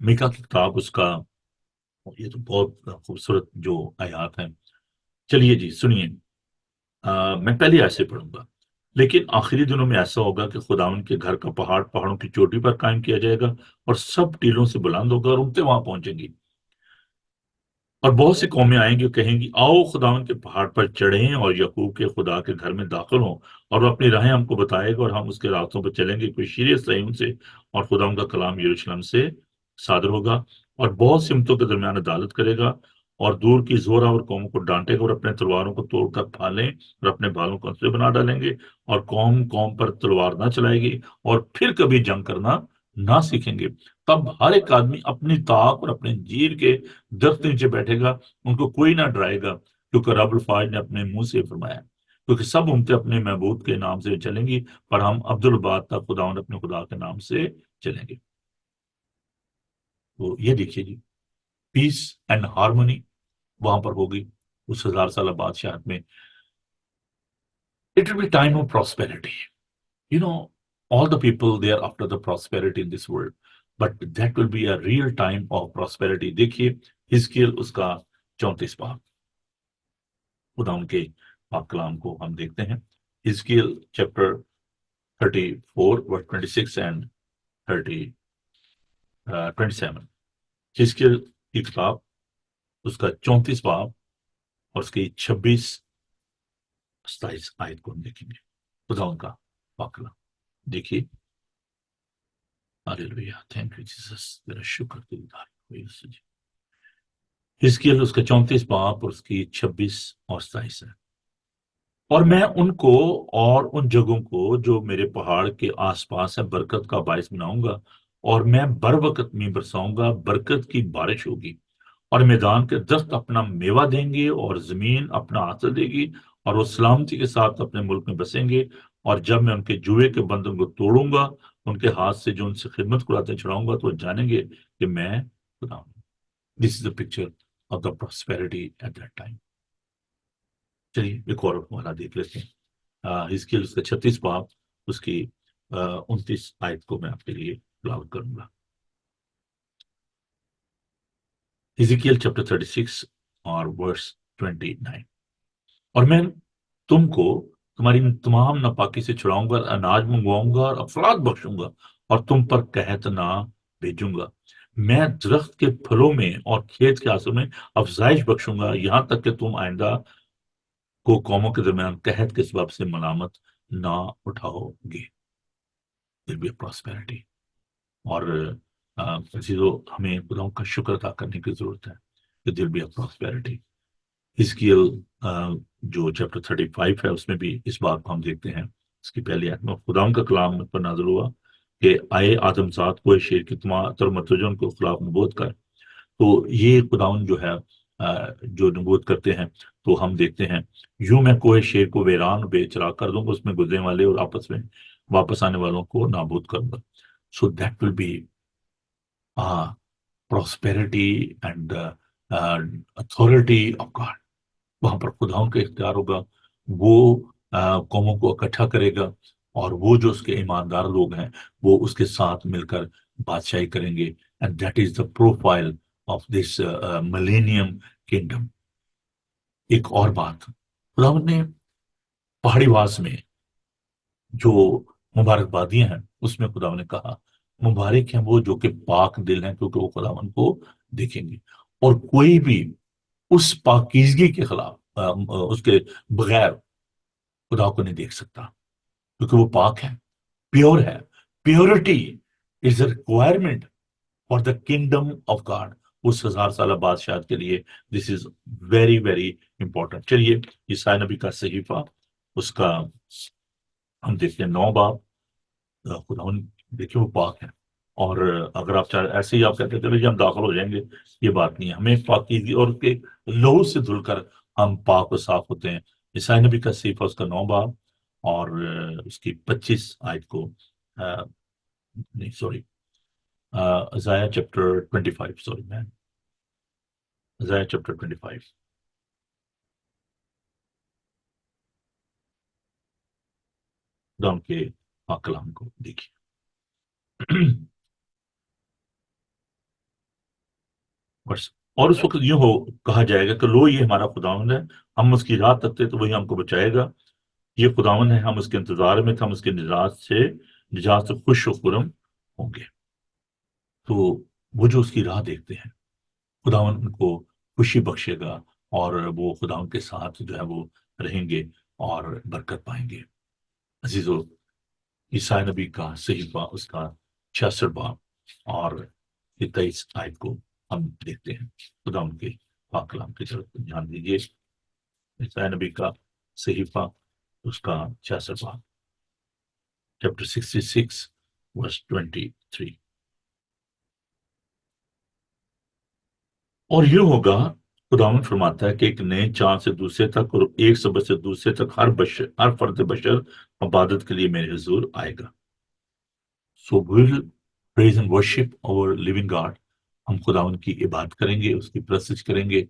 Micah کی کتاب اس کا یہ تو بہت خوبصورت جو آیات ہیں. چلیے جی سنیے. میں پہلی آیت سے پڑھوں گا. لیکن آخری دنوں میں ایسا ہوگا کہ خداوند کے گھر کا پہاڑ پہاڑوں کی چوٹی پر قائم کیا جائے گا، اور سب ٹیلوں سے بلند ہوگا، اور اونٹیں وہاں پہنچیں گی. اور بہت سی قومیں آئیں گی اور کہیں گی آؤ خداوند کے پہاڑ پر چڑھیں، اور یعقوب کے خدا کے گھر میں داخل ہوں. اور وہ اپنی راہیں ہم کو بتائے گا، اور ہم اس کے راستوں پر چلیں گے. کوئی شیر صہیون سے اور خداوند کا کلام یروشلم سے صادر ہوگا. اور بہت سمتوں کے درمیان عدالت کرے گا، اور دور کی زورہ اور قوموں کو ڈانٹے گا، اور اپنے تلواروں کو توڑ کر پھالیں اور اپنے بالوں کو ہنسوے بنا ڈالیں گے. اور قوم قوم پر تلوار نہ چلائے گی، اور پھر کبھی جنگ کرنا نہ سیکھیں گے. تب ہر ایک آدمی اپنی طاق اور اپنے انجیر کے درخت نیچے بیٹھے گا، ان کو کوئی نہ ڈرائے گا، کیونکہ رب الفاظ نے اپنے منہ سے فرمایا. کیونکہ سب امتیں اپنے محبوب کے نام سے چلیں گی، پر ہم عبدالباد تک خداوند اپنے خدا کے نام سے چلیں گے. تو یہ دیکھیے جی، پیس اینڈ ہارمونی وہاں پر ہوگی اس 1000 سالہ بادشاہت میں. It will be time of prosperity. You know, all the people they are after the prosperity in this world, but that will be a real time of prosperity. دیکھیے حزقیل اس کا 34 باب، خدا ان کے پاک کلام کو ہم دیکھتے ہیں. حزقیل چیپٹر 34 verse 26 and 27. حزقیل کی کتاب اس کا 34 باب اور اس کی 26-27 آیت کو ہم دیکھیں گے. خدا ان کا واقعہ دیکھیے. ہاللیلویہ، تھینک یو جیسس، میرا شکر گزار ہو یسوع جی. حزقیل اس کا 34 باب اور اس کی 26 اور 27 ہے. اور میں ان کو اور ان جگہوں کو جو میرے پہاڑ کے آس پاس ہے برکت کا باعث بناؤں گا، اور میں بر وقت میں برساؤں گا، برکت کی بارش ہوگی، اور میدان کے درخت اپنا میوہ دیں گے، اور زمین اپنا حاصل دے گی، اور وہ سلامتی کے ساتھ اپنے ملک میں بسیں گے. اور جب میں ان کے جوئے کے بندھن کو توڑوں گا، ان کے ہاتھ سے جو ان سے خدمت کراتے چھڑاؤں گا، تو وہ جانیں گے کہ میں خدا ہوں. This is the picture of the prosperity at that time. چلیے ایک اور والا دیکھ لیتے ہیں. حزقیل اس کا 36 باب اس کی 29 آیت کو میں آپ کے لیے بلاغ کروں گا. حزقیل چیپٹر 36 اور ورس 29. اور میں تم کو تمہاری تمام ناپاکی سے چھڑاؤں گا، اناج منگواؤں گا اور افراد بخشوں گا، اور تم پر قحط نہ بھیجوں گا. میں درخت کے پھلوں میں اور کھیت کے آنسوں میں افزائش بخشوں گا، یہاں تک کہ تم آئندہ کو قوموں کے درمیان قحط کے سبب سے ملامت نہ اٹھاؤ گے. دل بھی پراسپیرٹی. اور عزیزو، ہمیں خداؤں کا شکر ادا کرنے کی ضرورت ہے کہ دل بھی پراسپیرٹی. حزقیل جو چیپٹر 35 ہے اس میں بھی اس بات کو ہم دیکھتے ہیں. اس کی پہلی آیت میں خداؤں کا کلام پر نازل ہوا کہ آئے آدم ذات کو شیر کی تمام متوجن کو خلاف نبوت کر. تو یہ خداؤن جو ہے جو نبوت کرتے ہیں، تو ہم دیکھتے ہیں یوں میں کوہ شیر کو ویران بے چراغ کر دوں گا، اس میں گزرنے والے اور آپس میں واپس آنے والوں کو نابود کروں گا. So that will be prosperity and authority of God. وہاں پر خداؤں کا اختیار ہوگا. وہ قوموں کو اکٹھا کرے گا، اور وہ جو اس کے ایماندار لوگ ہیں وہ اس کے ساتھ مل کر بادشاہی کریں گے. And that is the profile of this millennium kingdom. ایک اور بات، خداوند نے پہاڑی واس میں جو مبارکبادیاں ہیں اس میں خداوند نے کہا مبارک ہیں وہ جو کہ پاک دل ہیں، کیونکہ وہ خداوند کو دیکھیں گے. اور کوئی بھی اس پاکیزگی کے خلاف اس کے بغیر خدا کو نہیں دیکھ سکتا، کیونکہ وہ پاک ہے، پیور ہے. Purity is a requirement for the kingdom of God. اس 1000 سالہ بادشاہت کے لیے this is very very important. چلیے عیسائی نبی کا صحیفہ اس کا ہم دیکھتے ہیں 9 باب. خدا دیکھیے وہ پاک ہے. اور اگر آپ چاہے ایسے ہی آپ کہتے ہیں چلو جی ہم داخل ہو جائیں گے، یہ بات نہیں ہے. ہمیں پاکیزگی اور اس کے لہو سے دھل کر ہم پاک و صاف ہوتے ہیں. عیسائی نبی کا صحیفہ اس کا 9 باب اور اس کی 25 آیت کو نہیں sorry Isaiah chapter 25 sorry man Isaiah chapter 25 دون کے پاک کلام کو دیکھیے. اور اس وقت یوں ہو کہا جائے گا کہ لو یہ ہمارا خداوند ہے، ہم اس کی راہ تکتے تو وہی ہم کو بچائے گا. یہ خداوند ہے، ہم اس کے انتظار میں تھے، ہم اس کے نجات سے خوش و خرم ہوں گے. تو وہ جو اس کی راہ دیکھتے ہیں خداوند ان کو خوشی بخشے گا، اور وہ خداوند کے ساتھ جو ہے وہ رہیں گے اور برکت پائیں گے. عزیزو، عیسائی نبی کا صحیفہ اس کا 66 باب اور 23 آیت کو ہم دیکھتے ہیں. خدا ان کے پاک کلام کی طرف دھیان دیجیے. عیسائی نبی کا صحیفہ اس کا 66 باب چیپٹر 66 ورس 23. اور یوں ہوگا، خداوند فرماتا ہے کہ ایک نئے چاند سے دوسرے تک اور ایک صبح سے دوسرے تک ہر فرد بشر عبادت کے لیے میرے حضور آئے گا. So we will praise and worship our living God. ہم خداوند کی عبادت کریں گے، اس کی پرستش کریں گے،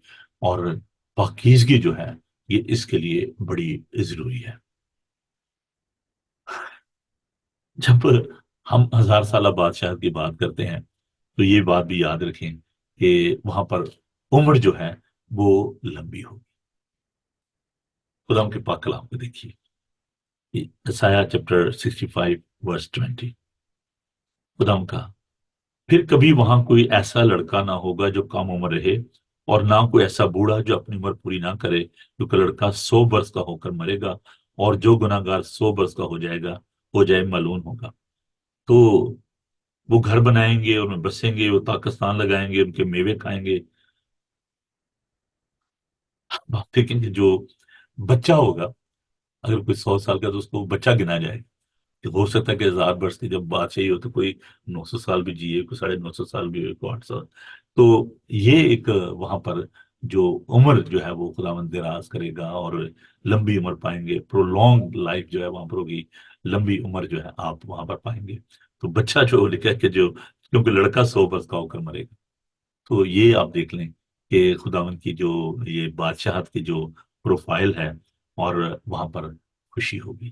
اور پاکیزگی جو ہے یہ اس کے لیے بڑی ضروری ہے. جب ہم 1000 سالہ بادشاہت کی بات کرتے ہیں تو یہ بات بھی یاد رکھیں کہ وہاں پر عمر جو ہے وہ لمبی ہوگی. خداوند کے پاک کلام کو دیکھیے. یسایہ چیپٹر 65 ورس 20. خداوند کا پھر کبھی وہاں کوئی ایسا لڑکا نہ ہوگا جو کم عمر رہے، اور نہ کوئی ایسا بوڑھا جو اپنی عمر پوری نہ کرے، کیونکہ لڑکا 100 برس کا ہو کر مرے گا، اور جو گناہ گار 100 برس کا ہو جائے ملعون ہوگا۔ تو وہ گھر بنائیں گے، ان میں بسیں گے، وہ پاکستان لگائیں گے، ان کے میوے کھائیں گے۔ آپ دیکھیں گے جو بچہ ہوگا، اگر کوئی 100 سال کا تو اس کو بچہ گنا جائے گا۔ کہ ہو سکتا ہے کہ 1000 برس کی جب بات چاہیے ہو تو کوئی 900 سال بھی جیے، کوئی 950 سال بھی ہوئے، کوئی 800۔ تو یہ ایک وہاں پر جو عمر جو ہے وہ خداوند دراز کرے گا، اور لمبی عمر پائیں گے، پرولونگ لائف جو ہے وہاں پر ہوگی، لمبی عمر جو ہے آپ وہاں پر پائیں گے۔ تو بچہ جو لکھا ہے کہ جو، کیونکہ لڑکا 100 برس کا ہو کر مرے گا۔ تو یہ آپ دیکھ لیں کہ خداوند کی جو یہ بادشاہت کی جو پروفائل ہے، اور وہاں پر خوشی ہوگی۔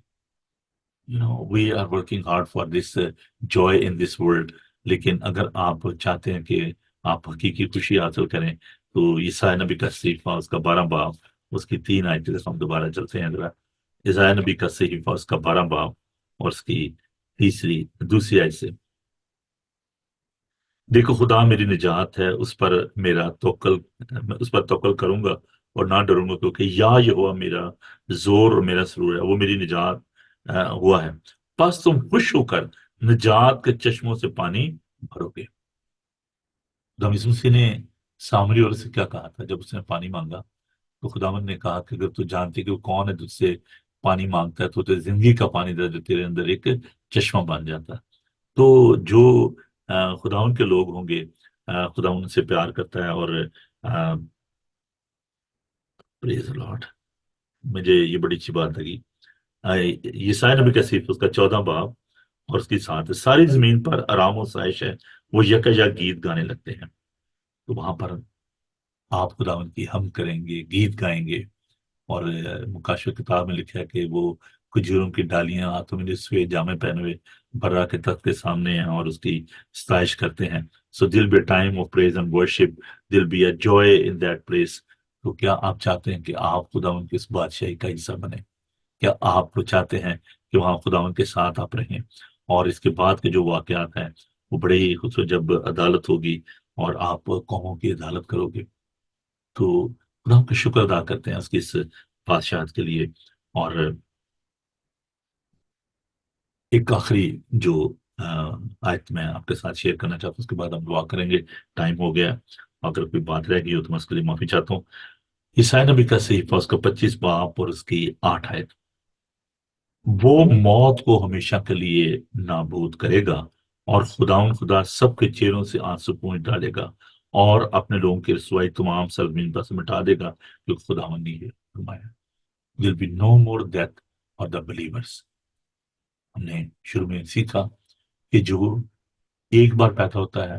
We are working hard for this joy in this world, لیکن اگر آپ چاہتے ہیں کہ آپ حقیقی خوشی حاصل کریں تو عیسائی نبی کا صحیفہ اس کا 12 باب، اس کی 3 آیتیں ہم دوبارہ چلتے ہیں ذرا۔ عیسائی نبی کا صحیفہ اس کا 12 باب اور اس کی دوسری آیت سے: دیکھو خدا میری نجات ہے، اس پر توکل کروں گا اور نہ ڈروں گا، کیونکہ یا یہوہ میرا زور اور میرا سرور ہے، وہ میری نجات ہوا ہے۔ بس تم خوش ہو کر نجات کے چشموں سے پانی بھرو گے۔ خدا یسوع مسیح نے سامری عورت سے کیا کہا تھا جب اس نے پانی مانگا؟ تو خداوند نے کہا کہ اگر تو جانتی کہ وہ کون ہے تجھ سے پانی مانگتا ہے تو تجھے زندگی کا پانی دے، جو تیرے اندر ایک چشمہ بن جاتا ہے۔ تو جو خداوند کے لوگ ہوں گے، خداوند سے پیار کرتا ہے، اور پریز لارڈ، مجھے یہ بڑی اچھی بات لگی۔ یسائی نبی کا صحیفہ اس کا 14 باب اور اس کی 7: ساری زمین پر آرام و سائش ہے، وہ یکا یک گیت گانے لگتے ہیں۔ تو وہاں پر آپ خداوند کی ہم کریں گے، گیت گائیں گے، اور مکاشفہ کتاب میں لکھا ہے کہ وہ کھجوروں کی ڈالیاں ہاتھوں میں لیے جامے پہنے ہوئے برا کے تخت کے سامنے ہیں اور اس کی ستائش کرتے ہیں۔ So will be time of praise and worship, will be a joy in that place. تو کیا آپ چاہتے ہیں کہ آپ خداوند کی اس بادشاہی کا حصہ بنیں؟ کیا آپ کو چاہتے ہیں کہ وہاں خداوند کے ساتھ آپ رہیں؟ اور اس کے بعد کے جو واقعات ہیں وہ بڑے ہی خوبصورت، جب عدالت ہوگی اور آپ قوموں کی عدالت کرو گے، تو خدا کا شکر ادا کرتے ہیں اس کی اس بادشاہت کے لیے۔ اور ایک آخری جو آیت میں آپ کے ساتھ شیئر کرنا چاہتا ہوں، اس کے بعد ہم دعا کریں گے، ٹائم ہو گیا۔ اگر کوئی بات رہ گئی ہو تو میں اس کے لیے معافی چاہتا ہوں۔ عیسائی نبی کا صحیفہ اس کا 25 باب اور اس کی 8 آیت: وہ موت کو ہمیشہ کے لیے نابود کرے گا، اور خدا سب کے چہروں سے آنسو پوچھ ڈالے گا، اور اپنے لوگوں کی رسوائی تمام سرزمین پر سے مٹا دے گا، جو خداوند نے یہ فرمایا۔ will be no more death for the believers۔ ہم نے شروع میں سیکھا کہ جو ایک بار پیدا ہوتا ہے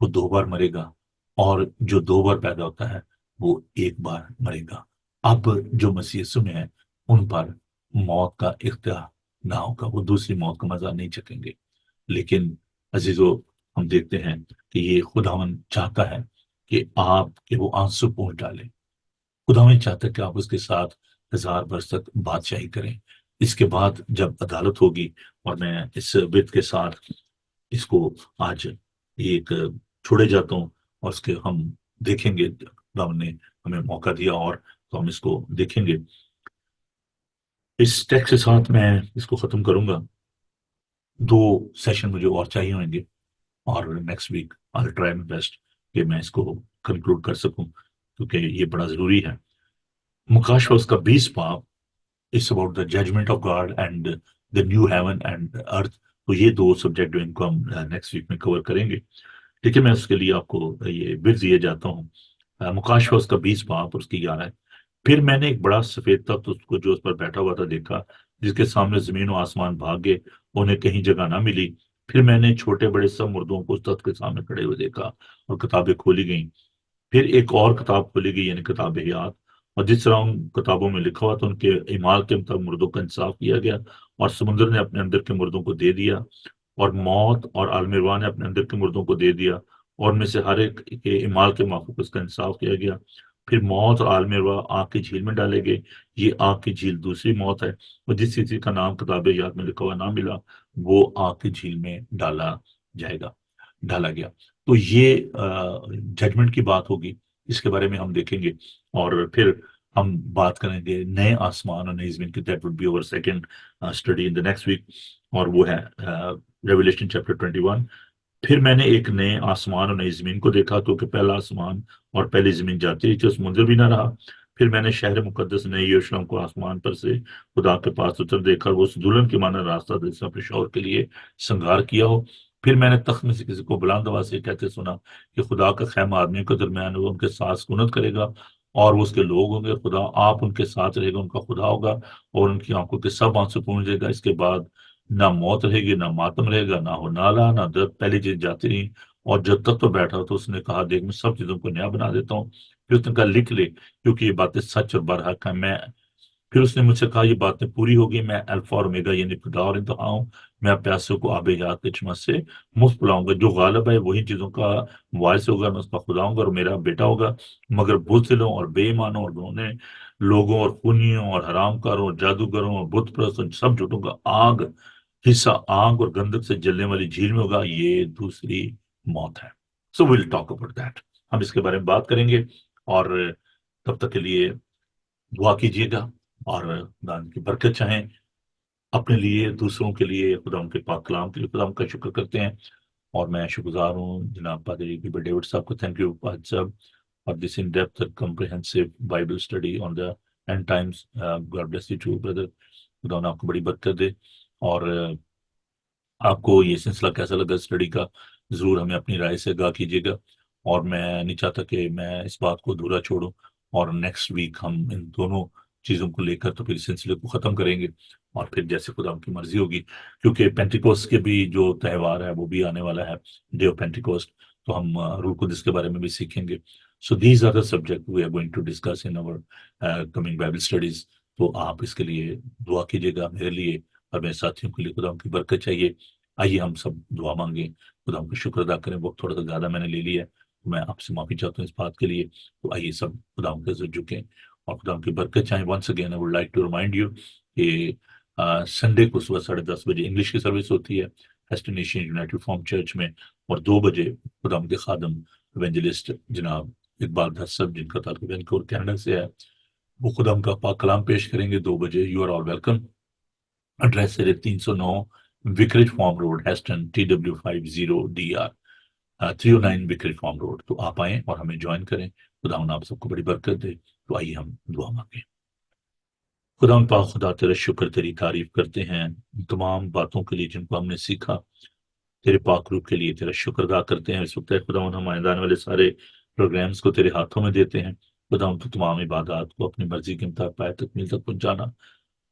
وہ 2 بار مرے گا، اور جو 2 بار پیدا ہوتا ہے وہ ایک بار مرے گا۔ اب جو مسیح یسوع میں ہیں ان پر موت کا اختیار نہ ہوگا، وہ دوسری موت کا مزہ نہیں چکیں گے۔ لیکن عزیزو، ہم دیکھتے ہیں کہ یہ خداوند چاہتا ہے کہ آپ کے وہ آنسو پوچھ ڈالیں۔ خداوند چاہتا ہے کہ آپ اس کے ساتھ 1000 برس تک بادشاہی کریں۔ اس کے بعد جب عدالت ہوگی، اور میں اس وت کے ساتھ اس کو آج ایک چھوڑے جاتا ہوں، اور اس کے ہم دیکھیں گے، خداوند نے ہمیں موقع دیا اور تو ہم اس کو دیکھیں گے۔ اس ٹیکسٹ کے ساتھ میں اس کو ختم کروں گا۔ 2 سیشن مجھے اور چاہیے ہوں گے، اور next week I try my best کہ میں اس کو کنکلوڈ کر سکوں، کیونکہ یہ بڑا ضروری ہے۔ مکاشفہ اس کا 20 باب is about the judgement of God and the new heaven and earth. تو یہ 2 سبجیکٹ جو ان کو ہم نیکسٹ ویک میں کور کریں گے، ٹھیک ہے۔ میں اس کے لیے آپ کو یہ بر دیے جاتا ہوں۔ مکاشفہ اس کا 20 باب اور اس کی 11 ہے: پھر میں نے ایک بڑا سفید تخت اس کو جو اس پر بیٹھا ہوا تھا دیکھا، جس کے سامنے زمین و آسمان بھاگ گئے، انہیں کہیں جگہ نہ ملی۔ پھر میں نے چھوٹے بڑے سب مردوں کو اس تخت کے سامنے کھڑے ہوئے دیکھا، اور کتابیں کھولی گئیں۔ پھر ایک اور کتاب کھولی گئی، یعنی کتاب حیات، اور جس طرح ان کتابوں میں لکھا ہوا تھا ان کے اعمال کے مطابق مردوں کا انصاف کیا گیا، اور سمندر نے اپنے اندر کے مردوں کو دے دیا، اور موت اور عالم ارواح نے اپنے اندر کے مردوں کو دے دیا، اور ان میں سے ہر ایک کے اعمال کے موافق اس کا انصاف کیا گیا۔ پھر موت اور عالم ارواح آگ کی جھیل میں ڈالے گئے۔ یہ آگ کی جھیل دوسری موت ہے، اور جس کسی کا نام کتاب حیات میں لکھا ہوا نہ ملا، وہ آگ کی جھیل میں ڈالا گیا۔ تو یہ ججمنٹ کی بات ہوگی۔ اس کے بارے میں ہم دیکھیں گے، اور پھر ہم بات کریں گے نئے آسمان اور نئی زمین کی. That would be our second study in the next week, اور وہ ہے ریویلیشن چیپٹر 21. پھر میں نے ایک نئے آسمان اور نئی زمین کو دیکھا، تو کہ پہلا آسمان اور پہلی زمین جاتی رہی تھی، اس منظر بھی نہ رہا. پھر میں نے شہر مقدس نئی یروشلم کو آسمان پر سے خدا کے پاس اتر دیکھا، وہ اس دلہن کے مانا راستہ جس نے اپنے شوہر کے لیے سنگار کیا ہو. پھر میں نے تخت میں سے کسی کو بلند آواز سے کہتے سنا کہ خدا کا خیمہ آدمیوں کے درمیان وہ ان کے ساتھ سکونت کرے گا، اور وہ اس کے لوگ ہوں گے. خدا آپ ان کے ساتھ رہے گا، ان کا خدا ہوگا، اور ان کی آنکھوں کے سب آنسو پونچھ دے گا. اس کے بعد نہ موت رہے گی، نہ ماتم رہے گا، نہ ہو نالا، نہ درد. پہلی چیز جاتی رہی. اور جب تک تو بیٹھا تو اس نے کہا دیکھ میں سب چیزوں کو نیا بنا دیتا ہوں. پھر اس نے کہا لکھ لے، کیونکہ یہ باتیں سچ اور برحق ہیں. پھر اس نے مجھ سے کہا یہ باتیں پوری ہوگی. میں الفا اور اومیگا یعنی ابتدا اور انتہا ہوں. میں پیاسوں کو آب حیات کے چشمہ سے مفت پلاؤں گا. جو غالب ہے وہی چیزوں کا وارث ہوگا. میں اس کا خدا ہوں گا اور میرا بیٹا ہوگا. مگر بزدلوں اور بے ایمانوں اور گھونے لوگوں اور خونیوں اور حرام کاروں اور جادوگروں اور بت پرستوں سب جھوٹوں کا حصہ آگ اور گندک سے جلنے والی جھیل میں ہوگا. یہ دوسری موت ہے. سو ویل ٹاک اباؤٹ دیٹ. ہم اس کے بارے میں بات کریں گے، اور تب تک کے لیے دعا کیجیے گا، اور خدا کی برکت چاہیں اپنے لیے، دوسروں کے لیے. خدا ان کے پاک کلام کے لیے خدا ان کا شکر کرتے ہیں. اور میں شکر گزار ہوں جناب پادری ڈیوڈ صاحب کو. تھینک یو پاد صاحب for this in-depth and comprehensive Bible study on the end times. God bless you too, brother. خدا انہیں آپ کو بڑی برکت دے. اور آپ کو یہ سلسلہ کیسا لگا اسٹڈی کا، ضرور ہمیں اپنی رائے سے آگاہ کیجیے گا. اور میں نہیں چاہتا کہ میں اس بات کو ادھورا چھوڑوں، اور نیکسٹ ویک ہم ان دونوں چیزوں کو لے کر تو پھر اس سلسلے کو ختم کریں گے. اور پھر جیسے خدا ان کی مرضی ہوگی، کیونکہ پینٹیکوسٹ کے بھی جو تہوار ہے وہ بھی آنے والا ہے، ڈے آف پینٹیکوسٹ. تو ہم روح القدس کے بارے میں بھی سیکھیں گے. So these are the subject we are going to discuss in our coming Bible studies. تو آپ اس کے لیے دعا کیجیے گا میرے لیے اور میرے ساتھیوں کے لیے. خدا ان کی برکت چاہیے. آئیے ہم سب دعا مانگیں، خدا ہم کو شکر ادا کریں. وقت تھوڑا سا زیادہ میں نے لے لیا ہے، میں آپ سے معافی چاہتا ہوں اس بات کے لیے. تو آئیے سب خدا کے عزت جھکیں اور خدا کی برکت چاہیں. Once again I would like to remind you کہ سنڈے کو صبح 10:30 بجے انگلش کی سروس ہوتی ہے ڈیسٹینیشن یونائٹڈ فارم چرچ میں، اور 2 بجے خدا کے خادم ایونجلسٹ جناب اقبال دھر صاحب، جن کا تعلق وینکوور کینیڈا سے ہے، وہ خدا کا پاک کلام پیش کریں گے 2 بجے. You are all welcome. Address ہے 309 Vicarage Farm Road, Heston TW50DR 309 Vicarage Farm Road. تو آپ آئیں اور ہمیں جوائن کریں. خدا آپ سب کو بڑی برکت دے. تو آئیے ہم دعا مانگیں. خدا پاک خدا تیرا شکر، تیری تعریف کرتے ہیں تمام باتوں کے لیے جن کو ہم نے سیکھا. تیرے پاک روح کے لیے تیرا شکر ادا کرتے ہیں. اس وقت خدا ہم آنے والے سارے پروگرامز کو تیرے ہاتھوں میں دیتے ہیں. خدا تو تمام عبادات کو اپنی مرضی کے مطابق پائے تکمیل تک پہنچانا،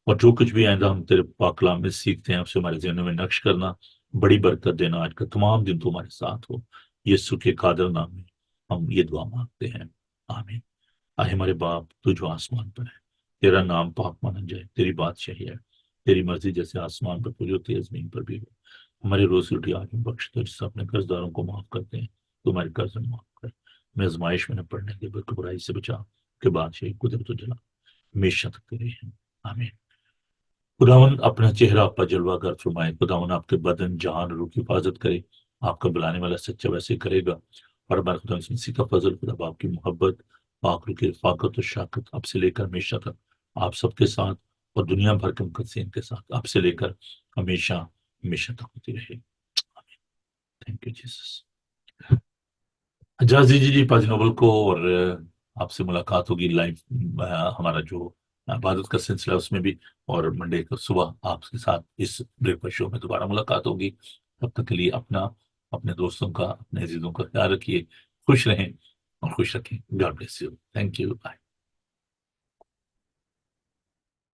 اور جو کچھ بھی آئندہ ہم تیرے پاک کلام میں سیکھتے ہیں اسے ہمارے ذہنوں میں نقش کرنا. بڑی برکت دینا. آج کا تمام دن تمہارے ساتھ ہو. یسوع کے قادر نام میں ہم یہ دعا مانگتے ہیں، آمین. آہ ہمارے باپ تو جو آسمان پر ہے، تیرا نام پاک مانا جائے. تیری بادشاہی ہے، تیری مرضی جیسے آسمان پر پوری ہوتی ہے زمین پر بھی ہو. ہماری روزی روٹی آج ہمیں بخش دو، جس سے اپنے قرض داروں کو معاف کرتے ہیں تمہارے قرض میں معاف کر. میں آزمائش میں نہ پڑنے دے، بلکہ برائی سے بچا کہ بادشاہی قدرت و جلال ہمیشہ تک تیرے ہیں، آمین. خداون اپنا چہرہ آپ پر جلوہ گر فرمائے. خداون آپ کے بدن جان روح کی حفاظت کرے. آپ کا بلانے والا سچا ویسے کرے گا. اور ہمارے خدا مسیح کا فضل، خدا باپ کی محبت، پاک روح کی رفاقت و شاکت آپ سے لے کر ہمیشہ تک آپ سب کے ساتھ، اور دنیا بھر کے مقدسین کے ساتھ آپ سے لے کر ہمیشہ ہمیشہ تک ہوتی رہے. Thank you Jesus. اجازت دیجیے جی پاج نوبل کو، اور آپ سے ملاقات ہوگی لائیو ہمارا جو عبادت کا سلسلہ اس میں بھی، اور منڈے کو صبح آپ کے ساتھ اس بریک فاسٹ شو میں دوبارہ ملاقات ہوگی. تب تک کے لیے اپنا، اپنے دوستوں کا، اپنے عزیزوں کا خیال رکھیے. خوش رہیں اور خوش رکھیں. God bless you. Thank you. Bye.